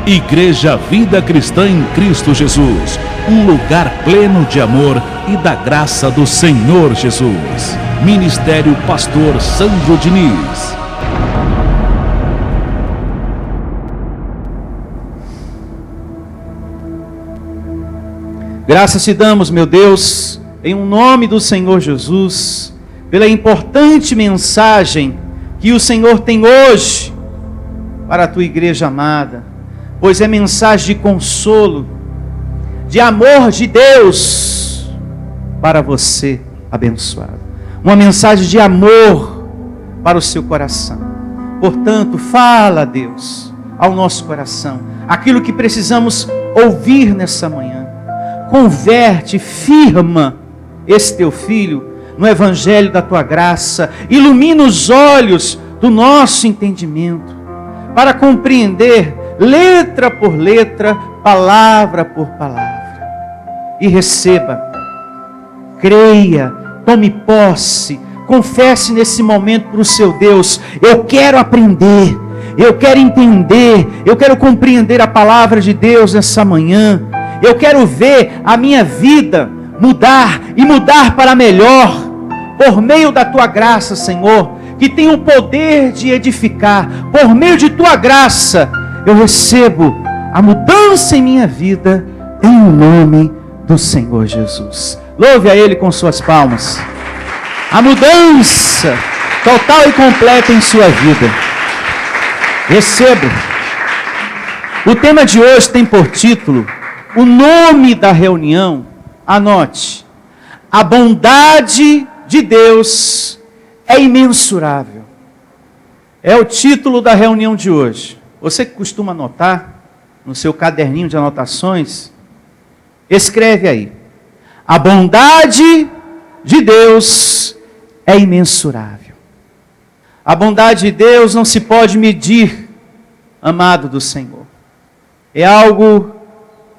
Igreja Vida Cristã em Cristo Jesus, um lugar pleno de amor e da graça do Senhor Jesus. Ministério Pastor Sandro Diniz. Graças te damos, meu Deus, em nome do Senhor Jesus, pela importante mensagem que o Senhor tem hoje para a tua igreja amada, pois é mensagem de consolo, de amor de Deus para você abençoado. Uma mensagem de amor para o seu coração. Portanto, fala, Deus, ao nosso coração, aquilo que precisamos ouvir nessa manhã. Converte, firma esse teu filho no evangelho da tua graça, ilumina os olhos do nosso entendimento, para compreender letra por letra, palavra por palavra, e receba, creia, tome posse, confesse nesse momento para o seu Deus: eu quero aprender, eu quero entender, eu quero compreender a palavra de Deus nessa manhã, eu quero ver a minha vida mudar e mudar para melhor, por meio da tua graça, Senhor, que tem o poder de edificar. Por meio de tua graça, eu recebo a mudança em minha vida, em nome do Senhor Jesus. Louve a Ele com suas palmas. A mudança total e completa em sua vida. Recebo. O tema de hoje tem por título, o nome da reunião, anote: a bondade de Deus é imensurável. É o título da reunião de hoje. Você que costuma anotar no seu caderninho de anotações, escreve aí: a bondade de Deus é imensurável. A bondade de Deus não se pode medir, amado do Senhor. É algo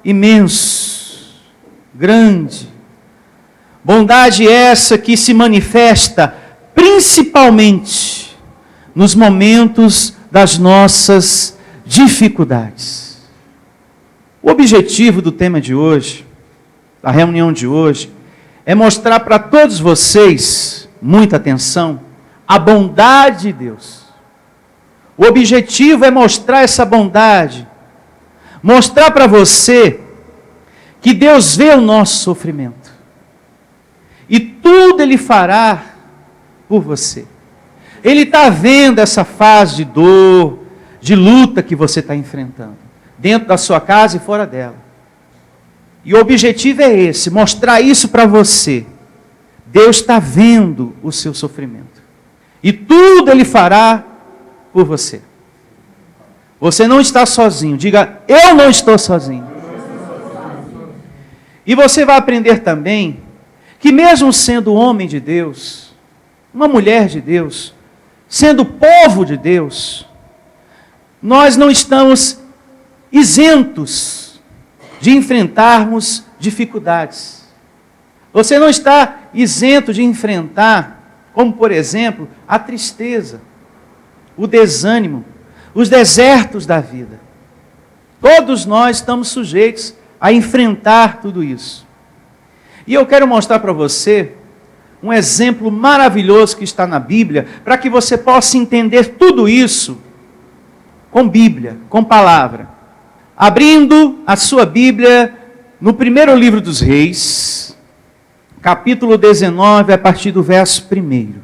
imenso, grande. Bondade essa que se manifesta principalmente nos momentos das nossas dificuldades. O objetivo do tema de hoje, da reunião de hoje, é mostrar para todos vocês, muita atenção, a bondade de Deus. O objetivo é mostrar essa bondade, mostrar para você que Deus vê o nosso sofrimento e tudo Ele fará por você. Ele está vendo essa fase de dor, de luta que você está enfrentando, dentro da sua casa e fora dela. E o objetivo é esse, mostrar isso para você. Deus está vendo o seu sofrimento e tudo Ele fará por você. Você não está sozinho. Diga: eu não estou sozinho. E você vai aprender também que mesmo sendo homem de Deus, uma mulher de Deus, sendo povo de Deus, nós não estamos isentos de enfrentarmos dificuldades. Você não está isento de enfrentar, como por exemplo, a tristeza, o desânimo, os desertos da vida. Todos nós estamos sujeitos a enfrentar tudo isso. E eu quero mostrar para você um exemplo maravilhoso que está na Bíblia, para que você possa entender tudo isso com Bíblia, com palavra. Abrindo a sua Bíblia no primeiro livro dos Reis, capítulo 19, a partir do verso 1.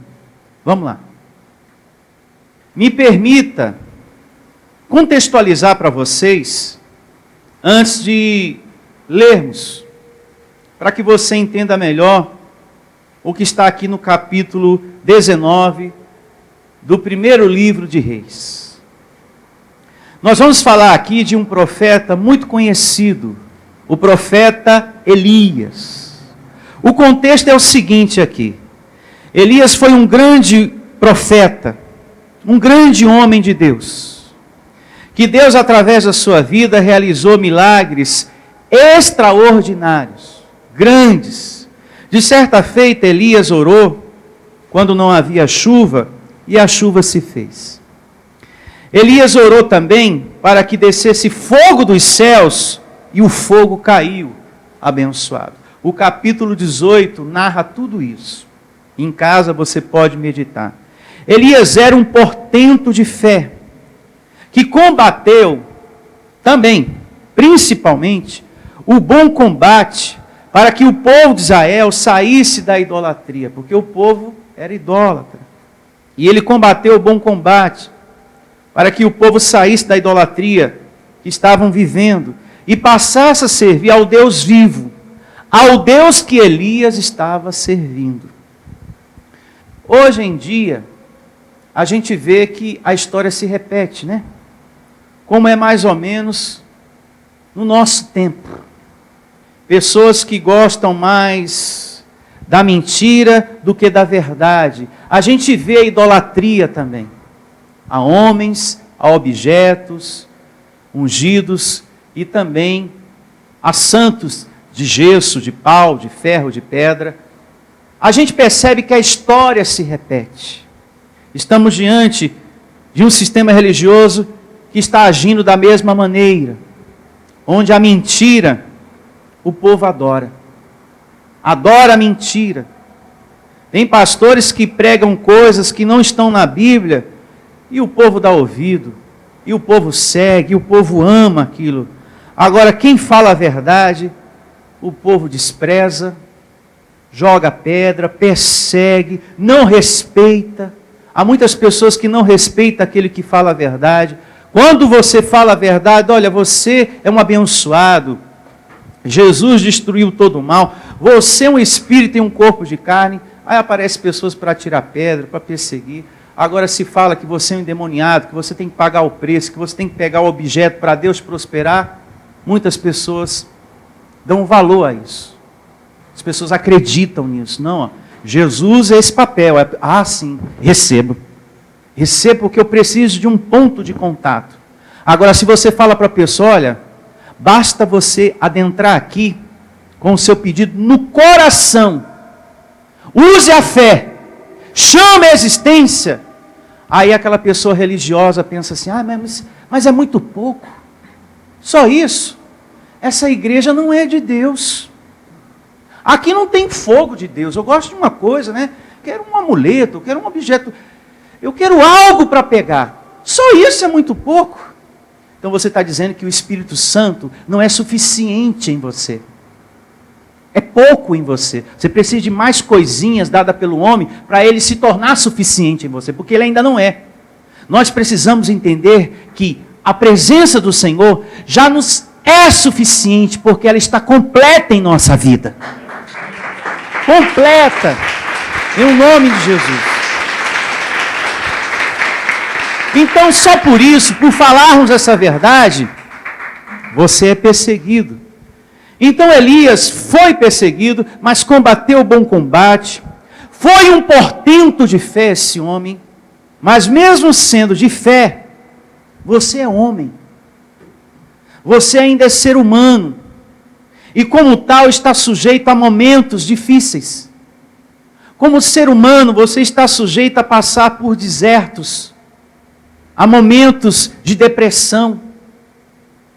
Vamos lá. Me permita contextualizar para vocês, antes de lermos, para que você entenda melhor o que está aqui no capítulo 19 do primeiro livro de Reis. Nós vamos falar aqui de um profeta muito conhecido, o profeta Elias. O contexto é o seguinte aqui: Elias foi um grande profeta, um grande homem de Deus, que Deus, através da sua vida, realizou milagres extraordinários, grandes. De certa feita, Elias orou quando não havia chuva, e a chuva se fez. Elias orou também para que descesse fogo dos céus, e o fogo caiu, abençoado. O capítulo 18 narra tudo isso. Em casa você pode meditar. Elias era um portento de fé, que combateu também, principalmente, o bom combate, para que o povo de Israel saísse da idolatria, porque o povo era idólatra. E ele combateu o bom combate, para que o povo saísse da idolatria que estavam vivendo, e passasse a servir ao Deus vivo, ao Deus que Elias estava servindo. Hoje em dia, a gente vê que a história se repete, né? Como é mais ou menos no nosso tempo. Pessoas que gostam mais da mentira do que da verdade. A gente vê a idolatria também. A homens, a objetos ungidos e também a santos de gesso, de pau, de ferro, de pedra. A gente percebe que a história se repete. Estamos diante de um sistema religioso que está agindo da mesma maneira, onde a mentira o povo adora. Adora a mentira. Tem pastores que pregam coisas que não estão na Bíblia, e o povo dá ouvido, e o povo segue, e o povo ama aquilo. Agora, quem fala a verdade, o povo despreza, joga pedra, persegue, não respeita. Há muitas pessoas que não respeitam aquele que fala a verdade. Quando você fala a verdade, olha, você é um abençoado, Jesus destruiu todo o mal, você é um espírito e um corpo de carne. Aí aparecem pessoas para tirar pedra, para perseguir. Agora se fala que você é um endemoniado, que você tem que pagar o preço, que você tem que pegar o objeto para Deus prosperar. Muitas pessoas dão valor a isso. As pessoas acreditam nisso. Não, ó, Jesus é esse papel. Sim, recebo. Recebo porque eu preciso de um ponto de contato. Agora, se você fala para a pessoa, olha, basta você adentrar aqui com o seu pedido no coração. Use a fé. Chame a existência. Aí aquela pessoa religiosa pensa assim, mas é muito pouco. Só isso. Essa igreja não é de Deus. Aqui não tem fogo de Deus. Eu gosto de uma coisa, né? Quero um amuleto, eu quero um objeto. Eu quero algo para pegar. Só isso é muito pouco. Então você está dizendo que o Espírito Santo não é suficiente em você. É pouco em você. Você precisa de mais coisinhas dadas pelo homem para ele se tornar suficiente em você, porque ele ainda não é. Nós precisamos entender que a presença do Senhor já nos é suficiente, porque ela está completa em nossa vida. Completa. Em nome de Jesus. Então, só por isso, por falarmos essa verdade, você é perseguido. Então Elias foi perseguido, mas combateu o bom combate. Foi um portento de fé esse homem. Mas mesmo sendo de fé, você é homem. Você ainda é ser humano. E como tal está sujeito a momentos difíceis. Como ser humano, você está sujeito a passar por desertos. A momentos de depressão.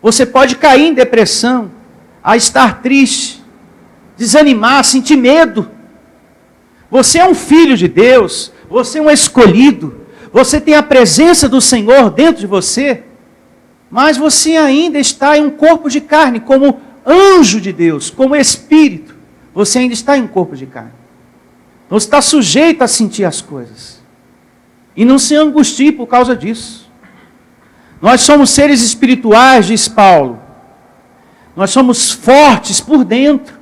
Você pode cair em depressão, a estar triste, desanimar, sentir medo. Você é um filho de Deus, você é um escolhido, você tem a presença do Senhor dentro de você, mas você ainda está em um corpo de carne, como anjo de Deus, como espírito. Você ainda está em um corpo de carne. Então você está sujeito a sentir as coisas. E não se angustie por causa disso. Nós somos seres espirituais, diz Paulo. Nós somos fortes por dentro.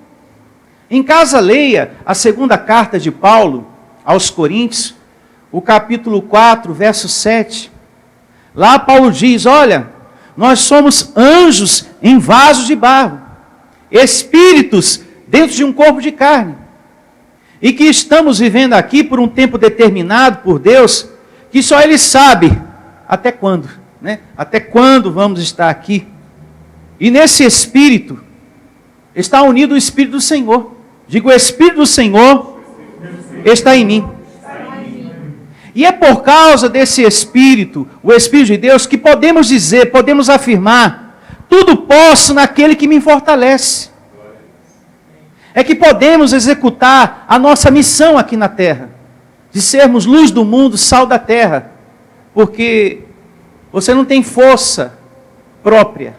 Em casa, leia a segunda carta de Paulo aos Coríntios, o capítulo 4, verso 7. Lá Paulo diz, olha, nós somos anjos em vasos de barro, espíritos dentro de um corpo de carne. E que estamos vivendo aqui por um tempo determinado por Deus, que só Ele sabe até quando, né? Até quando vamos estar aqui. E nesse Espírito está unido o Espírito do Senhor. Digo, o Espírito do Senhor está em mim. E é por causa desse Espírito, o Espírito de Deus, que podemos dizer, podemos afirmar: tudo posso naquele que me fortalece. É que podemos executar a nossa missão aqui na terra, de sermos luz do mundo, sal da terra, porque você não tem força própria.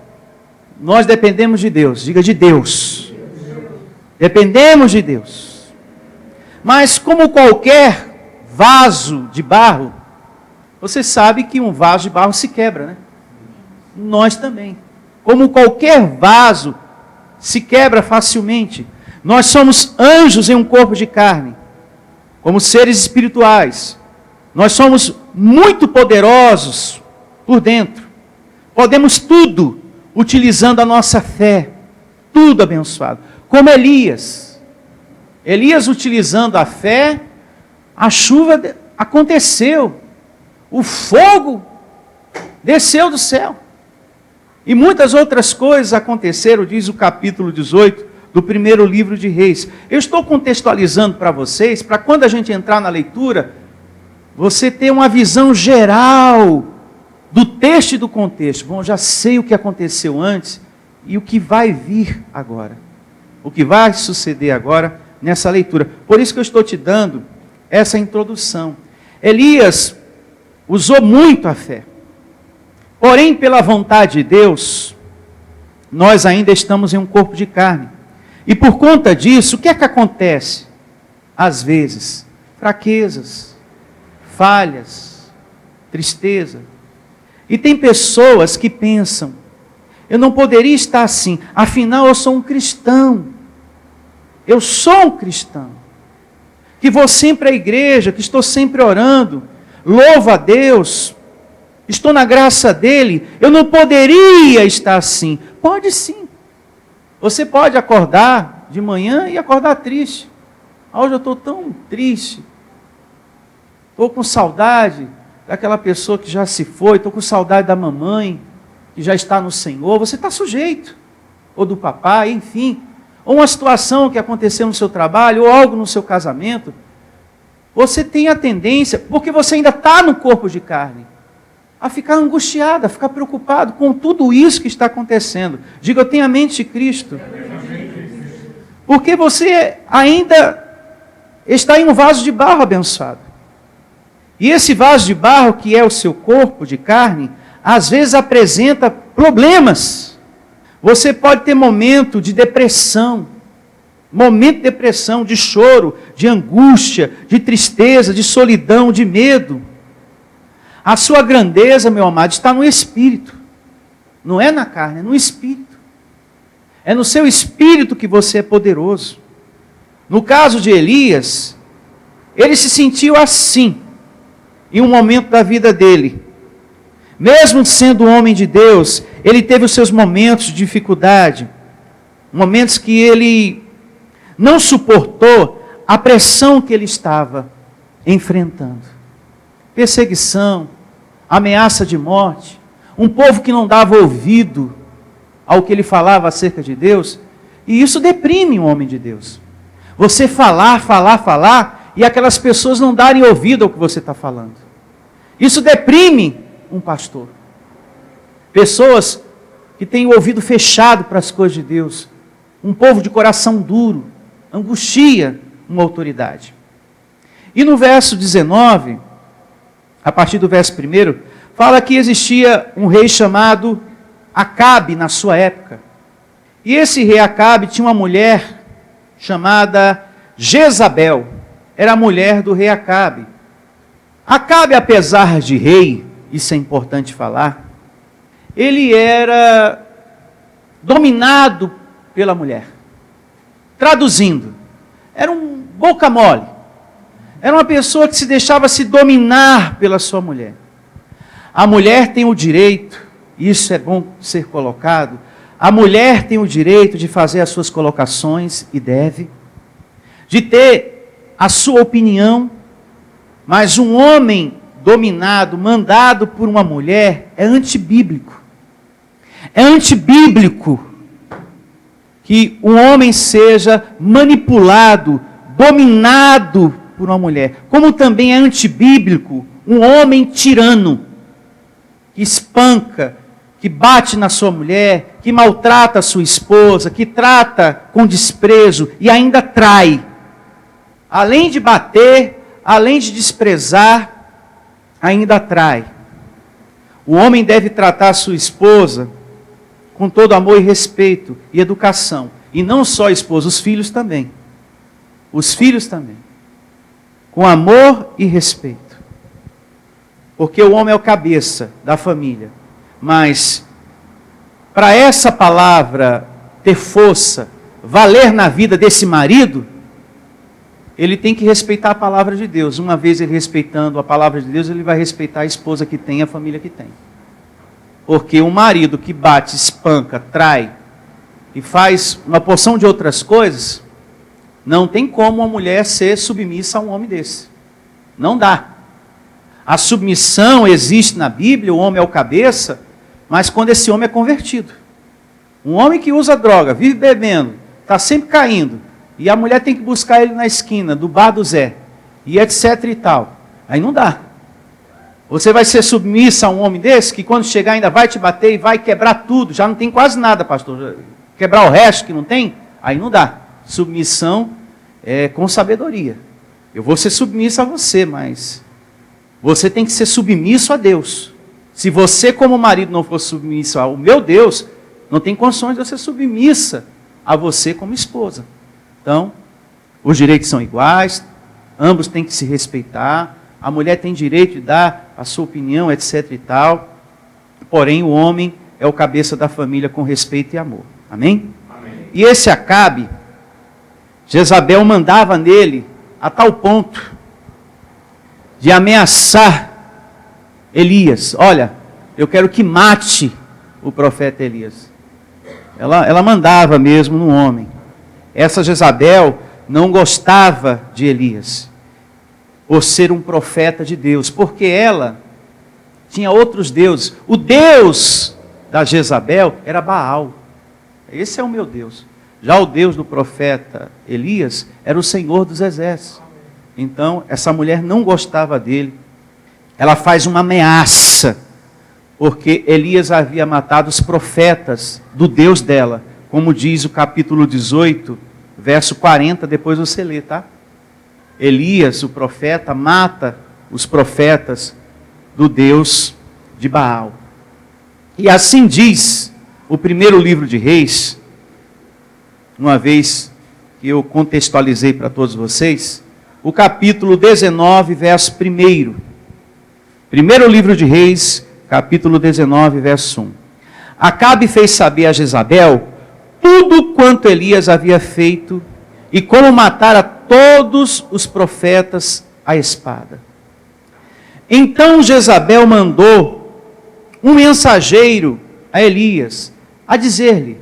Nós dependemos de Deus. Diga: de Deus. Dependemos de Deus. Mas como qualquer vaso de barro, você sabe que um vaso de barro se quebra, né? Nós também. Como qualquer vaso se quebra facilmente. Nós somos anjos em um corpo de carne, como seres espirituais. Nós somos muito poderosos por dentro. Podemos tudo utilizando a nossa fé. Tudo abençoado. Como Elias. Elias utilizando a fé, a chuva aconteceu. O fogo desceu do céu. E muitas outras coisas aconteceram, diz o capítulo 18 do primeiro livro de Reis. Eu estou contextualizando para vocês, para quando a gente entrar na leitura, você ter uma visão geral do texto e do contexto. Bom, já sei o que aconteceu antes e o que vai vir agora. O que vai suceder agora nessa leitura. Por isso que eu estou te dando essa introdução. Elias usou muito a fé. Porém, pela vontade de Deus, nós ainda estamos em um corpo de carne. E por conta disso, o que é que acontece? Às vezes, fraquezas, falhas, tristeza. E tem pessoas que pensam: eu não poderia estar assim, afinal eu sou um cristão. Eu sou um cristão. Que vou sempre à igreja, que estou sempre orando, louvo a Deus, estou na graça dele, eu não poderia estar assim. Pode sim. Você pode acordar de manhã e acordar triste. Hoje eu estou tão triste. Estou com saudade daquela pessoa que já se foi. Estou com saudade da mamãe, que já está no Senhor. Você está sujeito. Ou do papai, enfim. Ou uma situação que aconteceu no seu trabalho, ou algo no seu casamento. Você tem a tendência, porque você ainda está no corpo de carne, a ficar angustiado, a ficar preocupado com tudo isso que está acontecendo. Diga: eu tenho a mente de Cristo. Porque você ainda está em um vaso de barro abençoado. E esse vaso de barro, que é o seu corpo de carne, às vezes apresenta problemas. Você pode ter momento de depressão, de choro, de angústia, de tristeza, de solidão, de medo. A sua grandeza, meu amado, está no espírito. Não é na carne, é no espírito. É no seu espírito que você é poderoso. No caso de Elias, ele se sentiu assim, em um momento da vida dele. Mesmo sendo um homem de Deus, ele teve os seus momentos de dificuldade. Momentos que ele não suportou a pressão que ele estava enfrentando. Perseguição, ameaça de morte, um povo que não dava ouvido ao que ele falava acerca de Deus, e isso deprime um homem de Deus. Você falar, e aquelas pessoas não darem ouvido ao que você está falando. Isso deprime um pastor. Pessoas que têm o ouvido fechado para as coisas de Deus, um povo de coração duro, angustia uma autoridade. E no verso 19, a partir do verso 1, fala que existia um rei chamado Acabe na sua época. E esse rei Acabe tinha uma mulher chamada Jezabel. Era a mulher do rei Acabe. Acabe, apesar de rei, isso é importante falar, ele era dominado pela mulher. Traduzindo, era um boca mole. Era uma pessoa que se deixava se dominar pela sua mulher. A mulher tem o direito, isso é bom ser colocado, a mulher tem o direito de fazer as suas colocações, e deve, de ter a sua opinião, mas um homem dominado, mandado por uma mulher, é antibíblico. É antibíblico que um homem seja manipulado, dominado por uma mulher. Como também é antibíblico um homem tirano, que espanca, que bate na sua mulher, que maltrata a sua esposa, que trata com desprezo e ainda trai. Além de bater, além de desprezar, ainda trai. O homem deve tratar a sua esposa com todo amor e respeito e educação. E não só a esposa, os filhos também. Os filhos também. Com amor e respeito. Porque o homem é o cabeça da família. Mas, para essa palavra ter força, valer na vida desse marido, ele tem que respeitar a palavra de Deus. Uma vez ele respeitando a palavra de Deus, ele vai respeitar a esposa que tem, a família que tem. Porque um marido que bate, espanca, trai e faz uma porção de outras coisas, não tem como uma mulher ser submissa a um homem desse. Não dá. A submissão existe na Bíblia, o homem é o cabeça, mas quando esse homem é convertido. Um homem que usa droga, vive bebendo, está sempre caindo, e a mulher tem que buscar ele na esquina, do bar do Zé, e etc e tal. Aí não dá. Você vai ser submissa a um homem desse, que quando chegar ainda vai te bater e vai quebrar tudo, já não tem quase nada, pastor. Quebrar o resto que não tem, aí não dá. Submissão é com sabedoria. Eu vou ser submissa a você, mas você tem que ser submisso a Deus. Se você como marido não for submisso ao meu Deus, não tem condições de eu ser submissa a você como esposa. Então, os direitos são iguais, ambos têm que se respeitar, a mulher tem direito de dar a sua opinião, etc e tal, porém o homem é o cabeça da família com respeito e amor. Amém? Amém. E esse Acabe, Jezabel mandava nele a tal ponto de ameaçar Elias. Olha, eu quero que mate o profeta Elias. Ela mandava mesmo no homem. Essa Jezabel não gostava de Elias, por ser um profeta de Deus, porque ela tinha outros deuses. O Deus da Jezabel era Baal. Esse é o meu Deus. Já o Deus do profeta Elias era o Senhor dos Exércitos. Então, essa mulher não gostava dele. Ela faz uma ameaça, porque Elias havia matado os profetas do Deus dela, como diz o capítulo 18, verso 40, depois você lê, tá? Elias, o profeta, mata os profetas do Deus de Baal. E assim diz o primeiro livro de Reis, uma vez que eu contextualizei para todos vocês, o capítulo 19, verso 1. Primeiro livro de Reis, capítulo 19, verso 1. Acabe fez saber a Jezabel tudo quanto Elias havia feito e como matara todos os profetas à espada. Então Jezabel mandou um mensageiro a Elias, a dizer-lhe: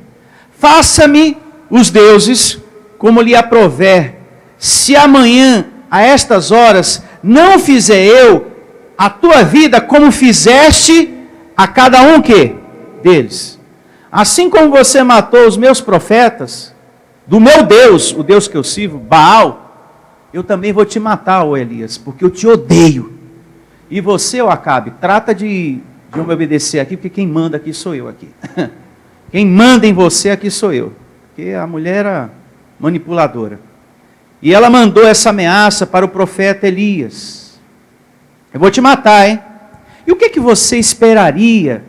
faça-me os deuses como lhe aprouver, se amanhã, a estas horas, não fizer eu a tua vida como fizeste a cada um que? Deles. Assim como você matou os meus profetas, do meu Deus, o Deus que eu sirvo, Baal, eu também vou te matar, ó Elias, porque eu te odeio. E você, ó Acabe, trata de me obedecer aqui, porque quem manda aqui sou eu aqui. Quem manda em você aqui sou eu. Porque a mulher era manipuladora. E ela mandou essa ameaça para o profeta Elias. Eu vou te matar, hein? E o que você esperaria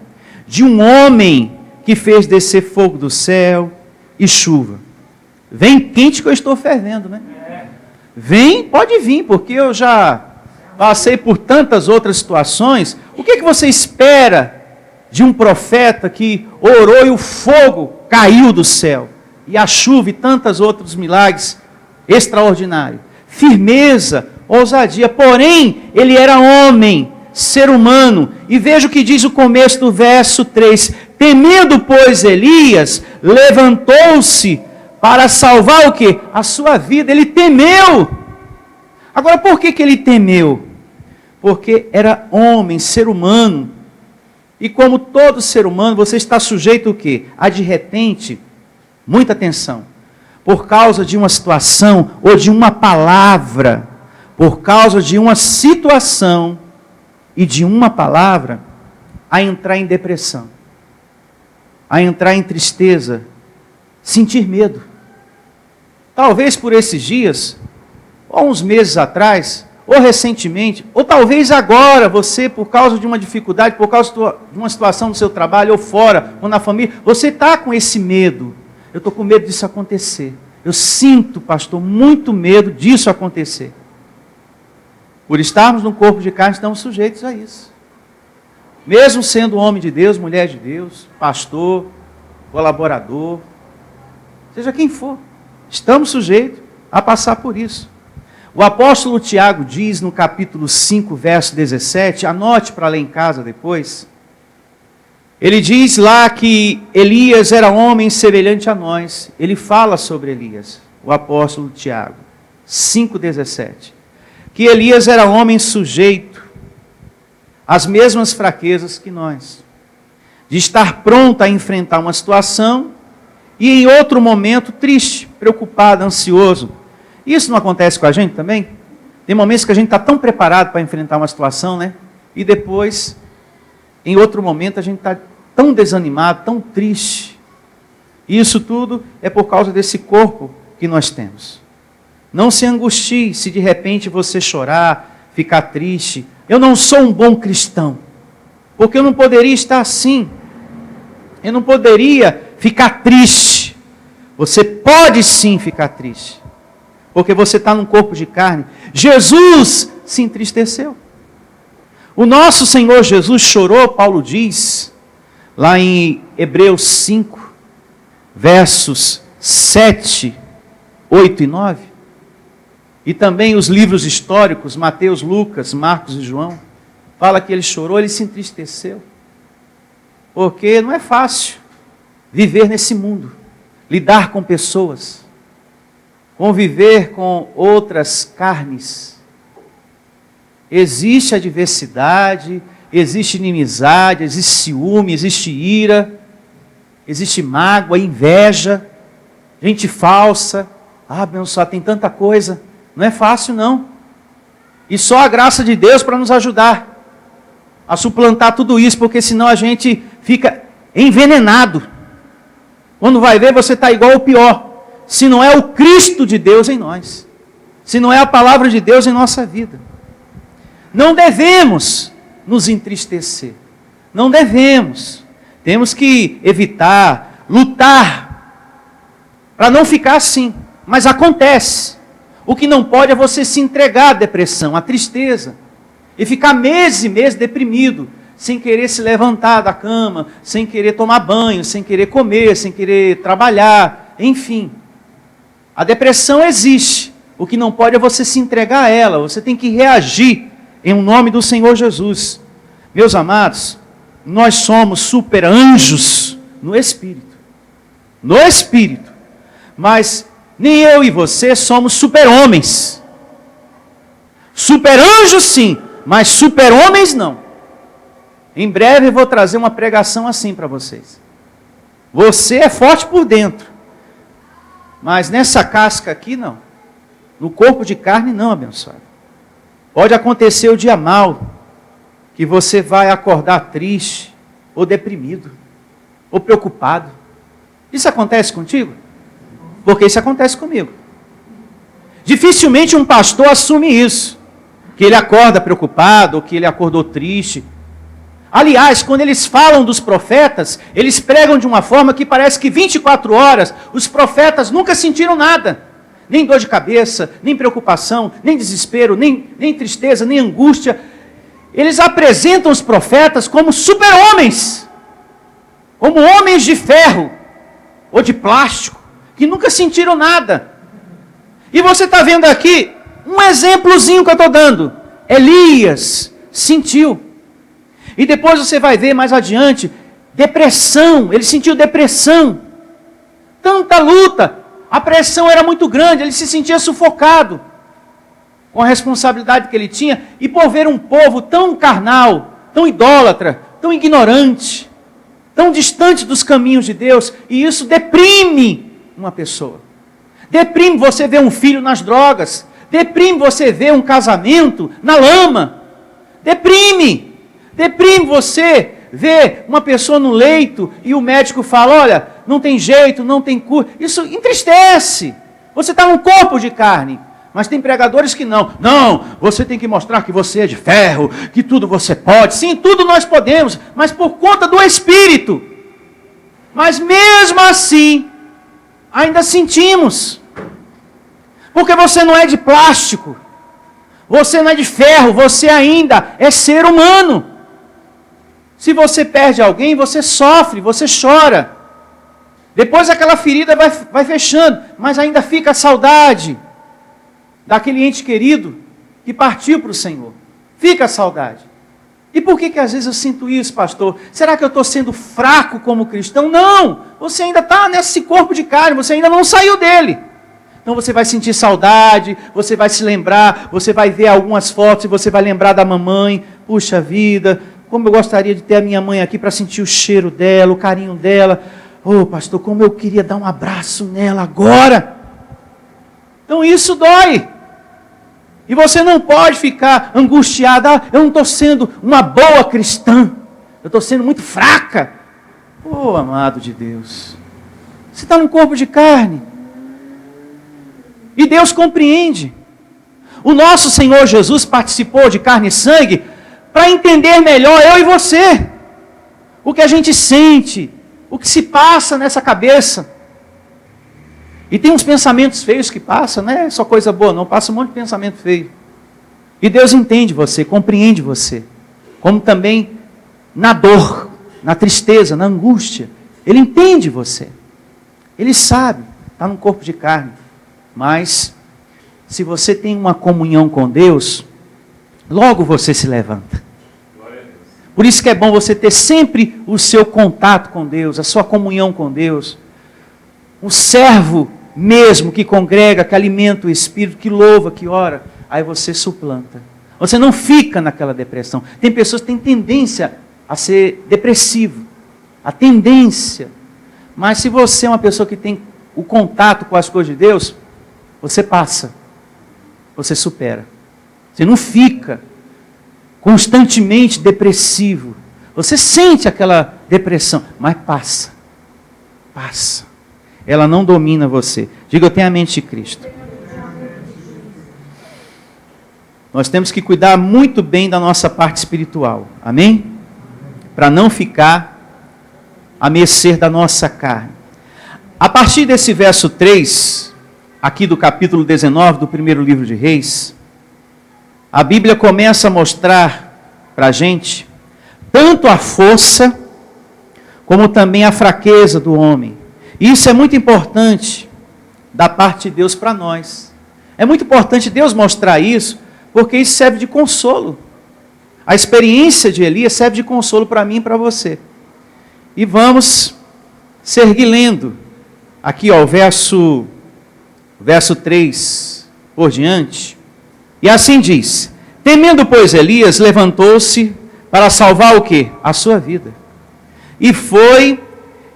de um homem que fez descer fogo do céu e chuva? Vem quente que eu estou fervendo, né? Vem, pode vir, porque eu já passei por tantas outras situações. O que você espera de um profeta que orou e o fogo caiu do céu? E a chuva e tantos outros milagres extraordinários. Firmeza, ousadia. Porém, ele era homem, ser humano. E veja o que diz o começo do verso 3. Temendo, pois, Elias, levantou-se para salvar o quê? A sua vida. Ele temeu. Agora, por que ele temeu? Porque era homem, ser humano. E como todo ser humano, você está sujeito o quê? A de repente, muita atenção, por causa de uma situação ou de uma palavra, por causa de uma situação e de uma palavra, a entrar em depressão, a entrar em tristeza, sentir medo. Talvez por esses dias, ou uns meses atrás, ou recentemente, ou talvez agora, você, por causa de uma dificuldade, por causa de uma situação no seu trabalho, ou fora, ou na família, você está com esse medo. Eu estou com medo disso acontecer. Eu sinto, pastor, muito medo disso acontecer. Por estarmos no corpo de carne, estamos sujeitos a isso. Mesmo sendo homem de Deus, mulher de Deus, pastor, colaborador, seja quem for, estamos sujeitos a passar por isso. O apóstolo Tiago diz no capítulo 5, verso 17, anote para ler em casa depois. Ele diz lá que Elias era homem semelhante a nós. Ele fala sobre Elias, o apóstolo Tiago, 5,17. Que Elias era homem sujeito às mesmas fraquezas que nós. De estar pronto a enfrentar uma situação e em outro momento triste, preocupado, ansioso. Isso não acontece com a gente também? Tem momentos que a gente está tão preparado para enfrentar uma situação, né? E depois, em outro momento, a gente está tão desanimado, tão triste. E isso tudo é por causa desse corpo que nós temos. Não se angustie se de repente você chorar, ficar triste. Eu não sou um bom cristão, porque eu não poderia estar assim. Eu não poderia ficar triste. Você pode sim ficar triste, porque você está num corpo de carne. Jesus se entristeceu. O nosso Senhor Jesus chorou, Paulo diz, lá em Hebreus 5, versos 7, 8 e 9. E também os livros históricos, Mateus, Lucas, Marcos e João, fala que ele chorou, ele se entristeceu. Porque não é fácil viver nesse mundo, lidar com pessoas, conviver com outras carnes. Existe adversidade, existe inimizade, existe ciúme, existe ira, existe mágoa, inveja, gente falsa. Ah, abençoado, tem tanta coisa. Não é fácil, não. E só a graça de Deus para nos ajudar a suplantar tudo isso, porque senão a gente fica envenenado. Quando vai ver, você está igual ou pior. Se não é o Cristo de Deus em nós. Se não é a palavra de Deus em nossa vida. Não devemos nos entristecer. Não devemos. Temos que evitar, lutar, para não ficar assim. Mas acontece. O que não pode é você se entregar à depressão, à tristeza, e ficar meses e meses deprimido, sem querer se levantar da cama, sem querer tomar banho, sem querer comer, sem querer trabalhar, enfim. A depressão existe. O que não pode é você se entregar a ela, você tem que reagir em nome do Senhor Jesus. Meus amados, nós somos super anjos no Espírito. No Espírito. Mas nem eu e você somos super-homens. Super-anjos sim, mas super-homens não. Em breve eu vou trazer uma pregação assim para vocês. Você é forte por dentro, mas nessa casca aqui não. No corpo de carne não, abençoado. Pode acontecer o dia mau, que você vai acordar triste, ou deprimido, ou preocupado. Isso acontece contigo? Porque isso acontece comigo. Dificilmente um pastor assume isso, que ele acorda preocupado, ou que ele acordou triste. Aliás, quando eles falam dos profetas, eles pregam de uma forma que parece que 24 horas, os profetas nunca sentiram nada. Nem dor de cabeça, nem preocupação, nem desespero, nem tristeza, nem angústia. Eles apresentam os profetas como super-homens, como homens de ferro, ou de plástico, que nunca sentiram nada. E você está vendo aqui um exemplozinho que eu estou dando. Elias sentiu. E depois você vai ver mais adiante, depressão, ele sentiu depressão. Tanta luta, a pressão era muito grande, ele se sentia sufocado com a responsabilidade que ele tinha, e por ver um povo tão carnal, tão idólatra, tão ignorante, tão distante dos caminhos de Deus, e isso deprime uma pessoa. Deprime você ver um filho nas drogas, Deprime você ver um casamento na lama. Deprime você ver uma pessoa no leito e o médico fala, olha, não tem jeito, não tem cura. Isso entristece. Você está num corpo de carne. Mas tem pregadores que não. Não, você tem que mostrar que você é de ferro, que tudo você pode. Sim, tudo nós podemos, mas por conta do Espírito. Mas mesmo assim, ainda sentimos. Porque você não é de plástico. Você não é de ferro, você ainda é ser humano. Se você perde alguém, você sofre, você chora. Depois aquela ferida vai fechando, mas ainda fica a saudade daquele ente querido que partiu para o Senhor. Fica a saudade. E por que às vezes eu sinto isso, pastor? Será que eu estou sendo fraco como cristão? Não! Você ainda está nesse corpo de carne, você ainda não saiu dele. Então você vai sentir saudade, você vai se lembrar, você vai ver algumas fotos e você vai lembrar da mamãe. Puxa vida, como eu gostaria de ter a minha mãe aqui para sentir o cheiro dela, o carinho dela. Oh, pastor, como eu queria dar um abraço nela agora. Então isso dói. E você não pode ficar angustiado. Ah, eu não estou sendo uma boa cristã. Eu estou sendo muito fraca. Oh, amado de Deus. Você está num corpo de carne. E Deus compreende. O nosso Senhor Jesus participou de carne e sangue para entender melhor eu e você. O que a gente sente. O que se passa nessa cabeça. E tem uns pensamentos feios que passam, não é só coisa boa não, passa um monte de pensamento feio. E Deus entende você, compreende você. Como também na dor, na tristeza, na angústia. Ele entende você. Ele sabe, está num corpo de carne. Mas, se você tem uma comunhão com Deus, logo você se levanta. Por isso que é bom você ter sempre o seu contato com Deus, a sua comunhão com Deus. Um servo mesmo que congrega, que alimenta o Espírito, que louva, que ora, aí você suplanta. Você não fica naquela depressão. Tem pessoas que têm tendência a ser depressivo. A tendência. Mas se você é uma pessoa que tem o contato com as coisas de Deus, você passa. Você supera. Você não fica constantemente depressivo. Você sente aquela depressão, mas passa. Passa. Ela não domina você. Diga, eu tenho a mente de Cristo. Nós temos que cuidar muito bem da nossa parte espiritual. Amém? Para não ficar a mercê da nossa carne. A partir desse verso 3, aqui do capítulo 19 do primeiro livro de Reis, a Bíblia começa a mostrar para a gente tanto a força como também a fraqueza do homem. Isso é muito importante da parte de Deus para nós. É muito importante Deus mostrar isso, porque isso serve de consolo. A experiência de Elias serve de consolo para mim e para você. E vamos seguir lendo. Aqui, ó, o verso 3 por diante. E assim diz: temendo, pois, Elias, levantou-se para salvar o quê? A sua vida. E foi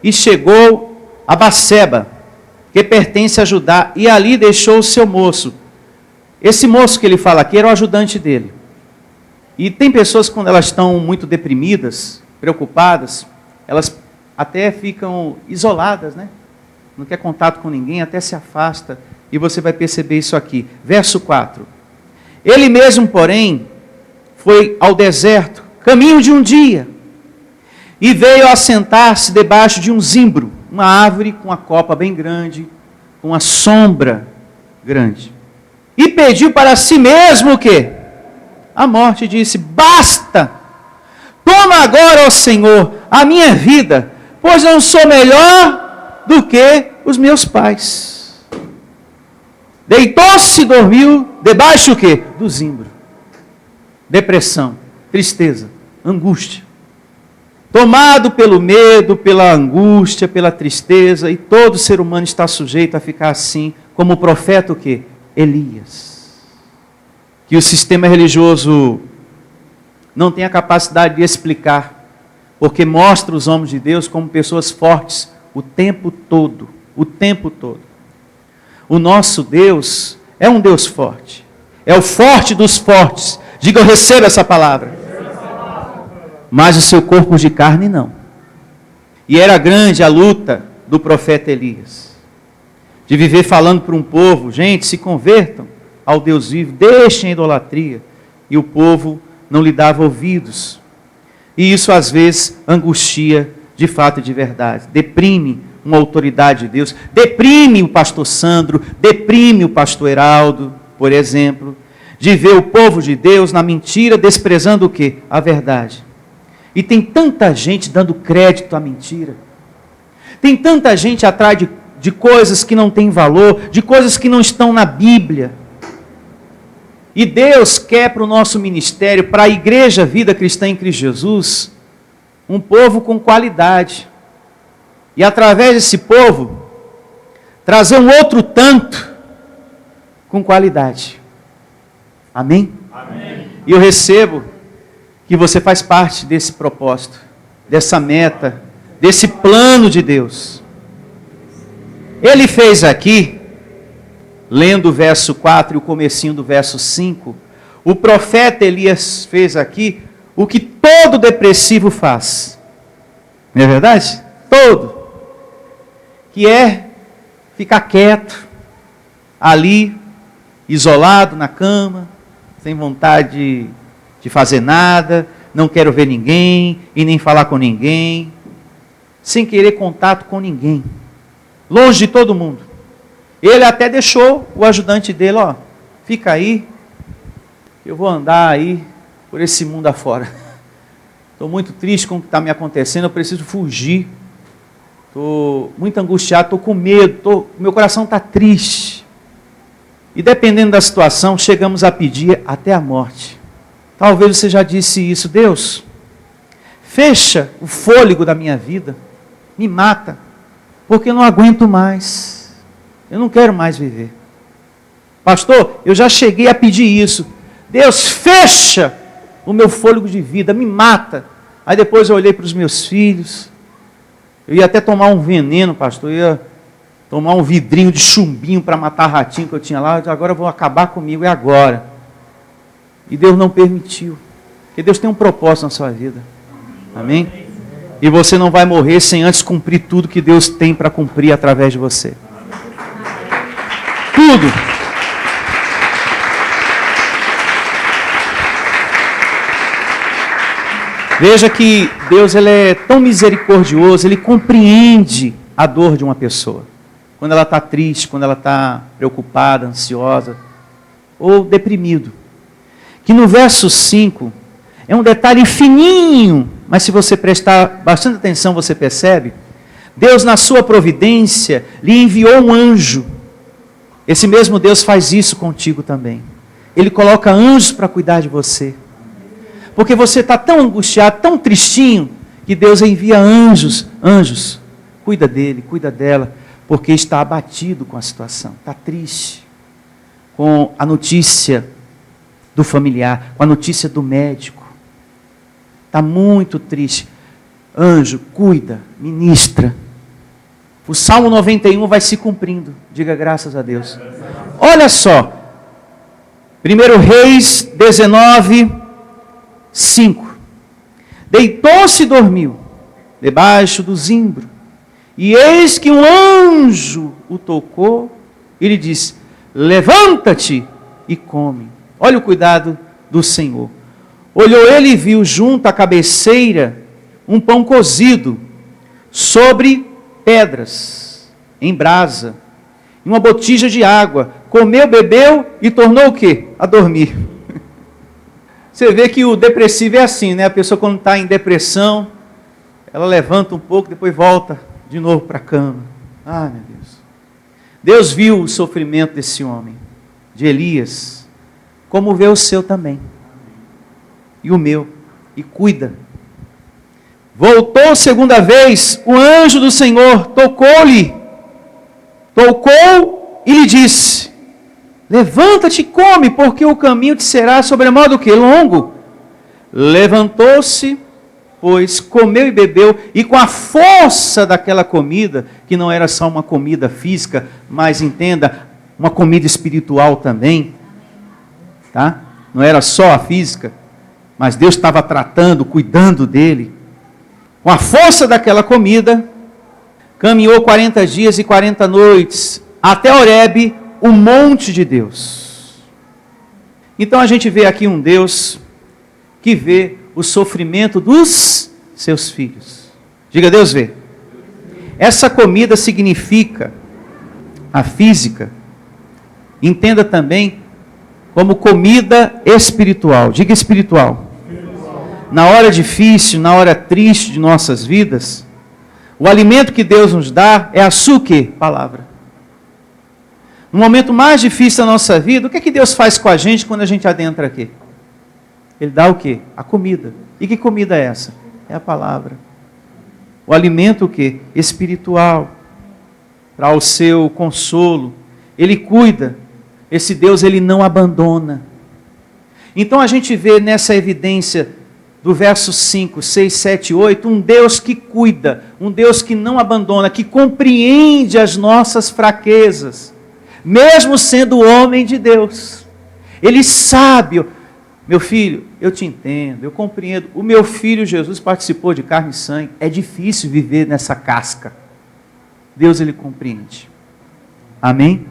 e chegou a Batseba, que pertence a Judá, e ali deixou o seu moço. Esse moço que ele fala aqui era o ajudante dele. E tem pessoas que quando elas estão muito deprimidas, preocupadas, elas até ficam isoladas, né? Não quer contato com ninguém, até se afasta. E você vai perceber isso aqui. Verso 4. Ele mesmo, porém, foi ao deserto, caminho de um dia, e veio assentar-se debaixo de um zimbro, uma árvore com uma copa bem grande, com uma sombra grande. E pediu para si mesmo o quê? A morte. Disse: basta, toma agora, ó Senhor, a minha vida, pois não sou melhor do que os meus pais. Deitou-se e dormiu debaixo do quê? Do zimbro. Depressão, tristeza, angústia. Tomado pelo medo, pela angústia, pela tristeza, e todo ser humano está sujeito a ficar assim, como o profeta o quê? Elias. Que o sistema religioso não tem a capacidade de explicar, porque mostra os homens de Deus como pessoas fortes o tempo todo, o tempo todo. O nosso Deus É um Deus forte. É o forte dos fortes. Diga, eu recebo essa palavra. Mas o seu corpo de carne não. E era grande a luta do profeta Elias. De viver falando para um povo, gente, se convertam ao Deus vivo, deixem a idolatria. E o povo não lhe dava ouvidos. E isso às vezes angustia de fato e de verdade. Deprime uma autoridade de Deus. Deprime o pastor Sandro, deprime o pastor Heraldo, por exemplo. De ver o povo de Deus na mentira, desprezando o quê? A verdade. E tem tanta gente dando crédito à mentira. Tem tanta gente atrás de coisas que não têm valor, de coisas que não estão na Bíblia. E Deus quer para o nosso ministério, para a igreja Vida Cristã em Cristo Jesus, um povo com qualidade. E através desse povo, trazer um outro tanto com qualidade. Amém? Amém. E eu recebo que você faz parte desse propósito, dessa meta, desse plano de Deus. Ele fez aqui, lendo o verso 4 e o comecinho do verso 5, o profeta Elias fez aqui o que todo depressivo faz. Não é verdade? Todo. Que é ficar quieto, ali, isolado na cama, sem vontade de fazer nada, não quero ver ninguém e nem falar com ninguém, sem querer contato com ninguém, longe de todo mundo. Ele até deixou o ajudante dele, ó, fica aí, eu vou andar aí por esse mundo afora. Estou muito triste com o que está me acontecendo, eu preciso fugir. Estou muito angustiado, estou com medo, meu coração está triste. E dependendo da situação, chegamos a pedir até a morte. Talvez você já disse isso, Deus, fecha o fôlego da minha vida, me mata, porque eu não aguento mais, eu não quero mais viver. Pastor, eu já cheguei a pedir isso, Deus, fecha o meu fôlego de vida, me mata. Aí depois eu olhei para os meus filhos, eu ia até tomar um veneno, pastor, eu ia tomar um vidrinho de chumbinho para matar ratinho que eu tinha lá, agora eu vou acabar comigo, é agora. E Deus não permitiu, porque Deus tem um propósito na sua vida, amém? E você não vai morrer sem antes cumprir tudo que Deus tem para cumprir através de você. Tudo. Veja que Deus ele é tão misericordioso, Ele compreende a dor de uma pessoa. Quando ela está triste, quando ela está preocupada, ansiosa ou deprimido. Que no verso 5 é um detalhe fininho, mas se você prestar bastante atenção você percebe. Deus na sua providência lhe enviou um anjo. Esse mesmo Deus faz isso contigo também. Ele coloca anjos para cuidar de você. Porque você está tão angustiado, tão tristinho, que Deus envia anjos. Anjos, cuida dele, cuida dela, porque está abatido com a situação, está triste com a notícia do familiar, com a notícia do médico. Está muito triste. Anjo, cuida, ministra. O Salmo 91 vai se cumprindo. Diga graças a Deus. Olha só. 1 Reis 19, 5. Deitou-se e dormiu, debaixo do zimbro. E eis que um anjo o tocou e lhe disse: levanta-te e come. Olha o cuidado do Senhor. Olhou ele e viu junto à cabeceira um pão cozido sobre pedras, em brasa, e uma botija de água. Comeu, bebeu e tornou o quê? A dormir. Você vê que o depressivo é assim, né? A pessoa quando está em depressão, ela levanta um pouco, depois volta de novo para a cama. Ah, meu Deus. Deus viu o sofrimento desse homem, de Elias, como vê o seu também. E o meu. E cuida. Voltou segunda vez, o anjo do Senhor tocou-lhe. Tocou e lhe disse: levanta-te e come, porque o caminho te será sobremodo o quê? Longo. Levantou-se, pois comeu e bebeu, e com a força daquela comida, que não era só uma comida física, mas entenda, uma comida espiritual também, tá? Não era só a física, mas Deus estava tratando, cuidando dele. Com a força daquela comida, caminhou 40 dias e 40 noites, até Horebe, o monte de Deus. Então a gente vê aqui um Deus que vê o sofrimento dos seus filhos. Diga, Deus vê. Essa comida significa a física. Entenda também como comida espiritual. Diga espiritual. Na hora difícil, na hora triste de nossas vidas, o alimento que Deus nos dá é a sua palavra. No momento mais difícil da nossa vida, o que é que Deus faz com a gente quando a gente adentra aqui? Ele dá o quê? A comida. E que comida é essa? É a palavra. O alimento o quê? Espiritual. Para o seu consolo. Ele cuida. Esse Deus, ele não abandona. Então a gente vê nessa evidência do verso 5, 6, 7, 8, um Deus que cuida, um Deus que não abandona, que compreende as nossas fraquezas, mesmo sendo homem de Deus. Ele sabe, meu filho, eu te entendo, eu compreendo, o meu filho Jesus participou de carne e sangue, é difícil viver nessa casca. Deus, ele compreende. Amém?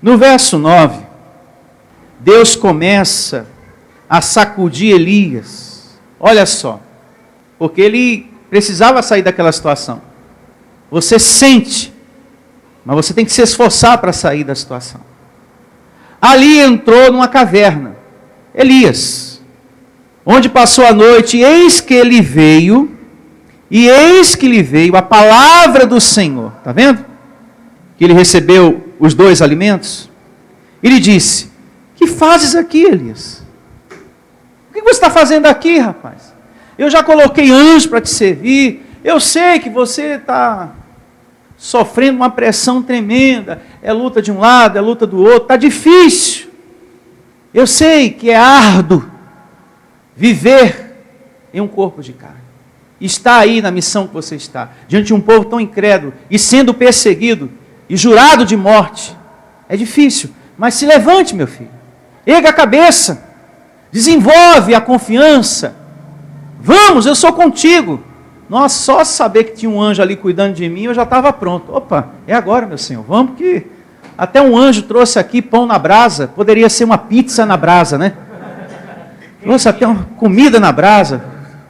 No verso 9, Deus começa a sacudir Elias. Olha só, porque ele precisava sair daquela situação. Você sente, mas você tem que se esforçar para sair da situação. Ali entrou numa caverna, Elias, onde passou a noite, e eis que lhe veio a palavra do Senhor. Está vendo? Que ele recebeu os 2 alimentos. Ele disse: que fazes aqui, Elias? O que você está fazendo aqui, rapaz? Eu já coloquei anjo para te servir. Eu sei que você está sofrendo uma pressão tremenda. É luta de um lado, é luta do outro. Está difícil. Eu sei que é árduo viver em um corpo de carne. Está aí na missão que você está, diante de um povo tão incrédulo e sendo perseguido e jurado de morte. É difícil, mas se levante, meu filho. Erga a cabeça. Desenvolve a confiança. Vamos, eu sou contigo. Nossa, só saber que tinha um anjo ali cuidando de mim, eu já estava pronto. Opa, é agora, meu Senhor. Vamos, que até um anjo trouxe aqui pão na brasa. Poderia ser uma pizza na brasa, né? Trouxe até uma comida na brasa,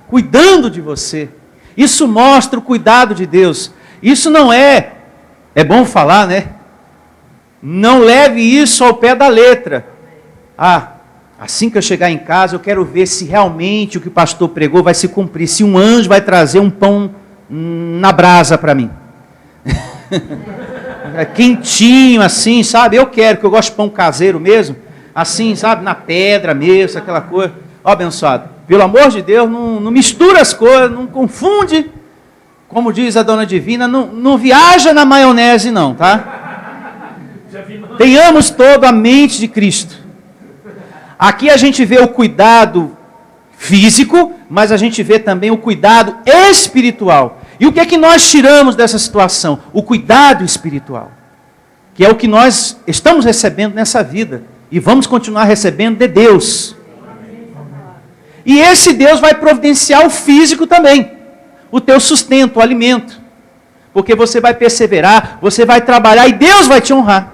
cuidando de você. Isso mostra o cuidado de Deus. Isso não é bom falar, né? Não leve isso ao pé da letra. Assim que eu chegar em casa, eu quero ver se realmente o que o pastor pregou vai se cumprir. Se um anjo vai trazer um pão na brasa para mim. Quentinho assim, sabe? Eu quero, porque eu gosto de pão caseiro mesmo. Assim, sabe? Na pedra mesmo, aquela coisa. Ó, abençoado, pelo amor de Deus, não mistura as coisas, não confunde. Como diz a dona Divina, não viaja na maionese não, tá? Tenhamos toda a mente de Cristo. Aqui a gente vê o cuidado físico, mas a gente vê também o cuidado espiritual. E o que é que nós tiramos dessa situação? O cuidado espiritual, que é o que nós estamos recebendo nessa vida e vamos continuar recebendo de Deus. E esse Deus vai providenciar o físico também, o teu sustento, o alimento, porque você vai perseverar, você vai trabalhar e Deus vai te honrar.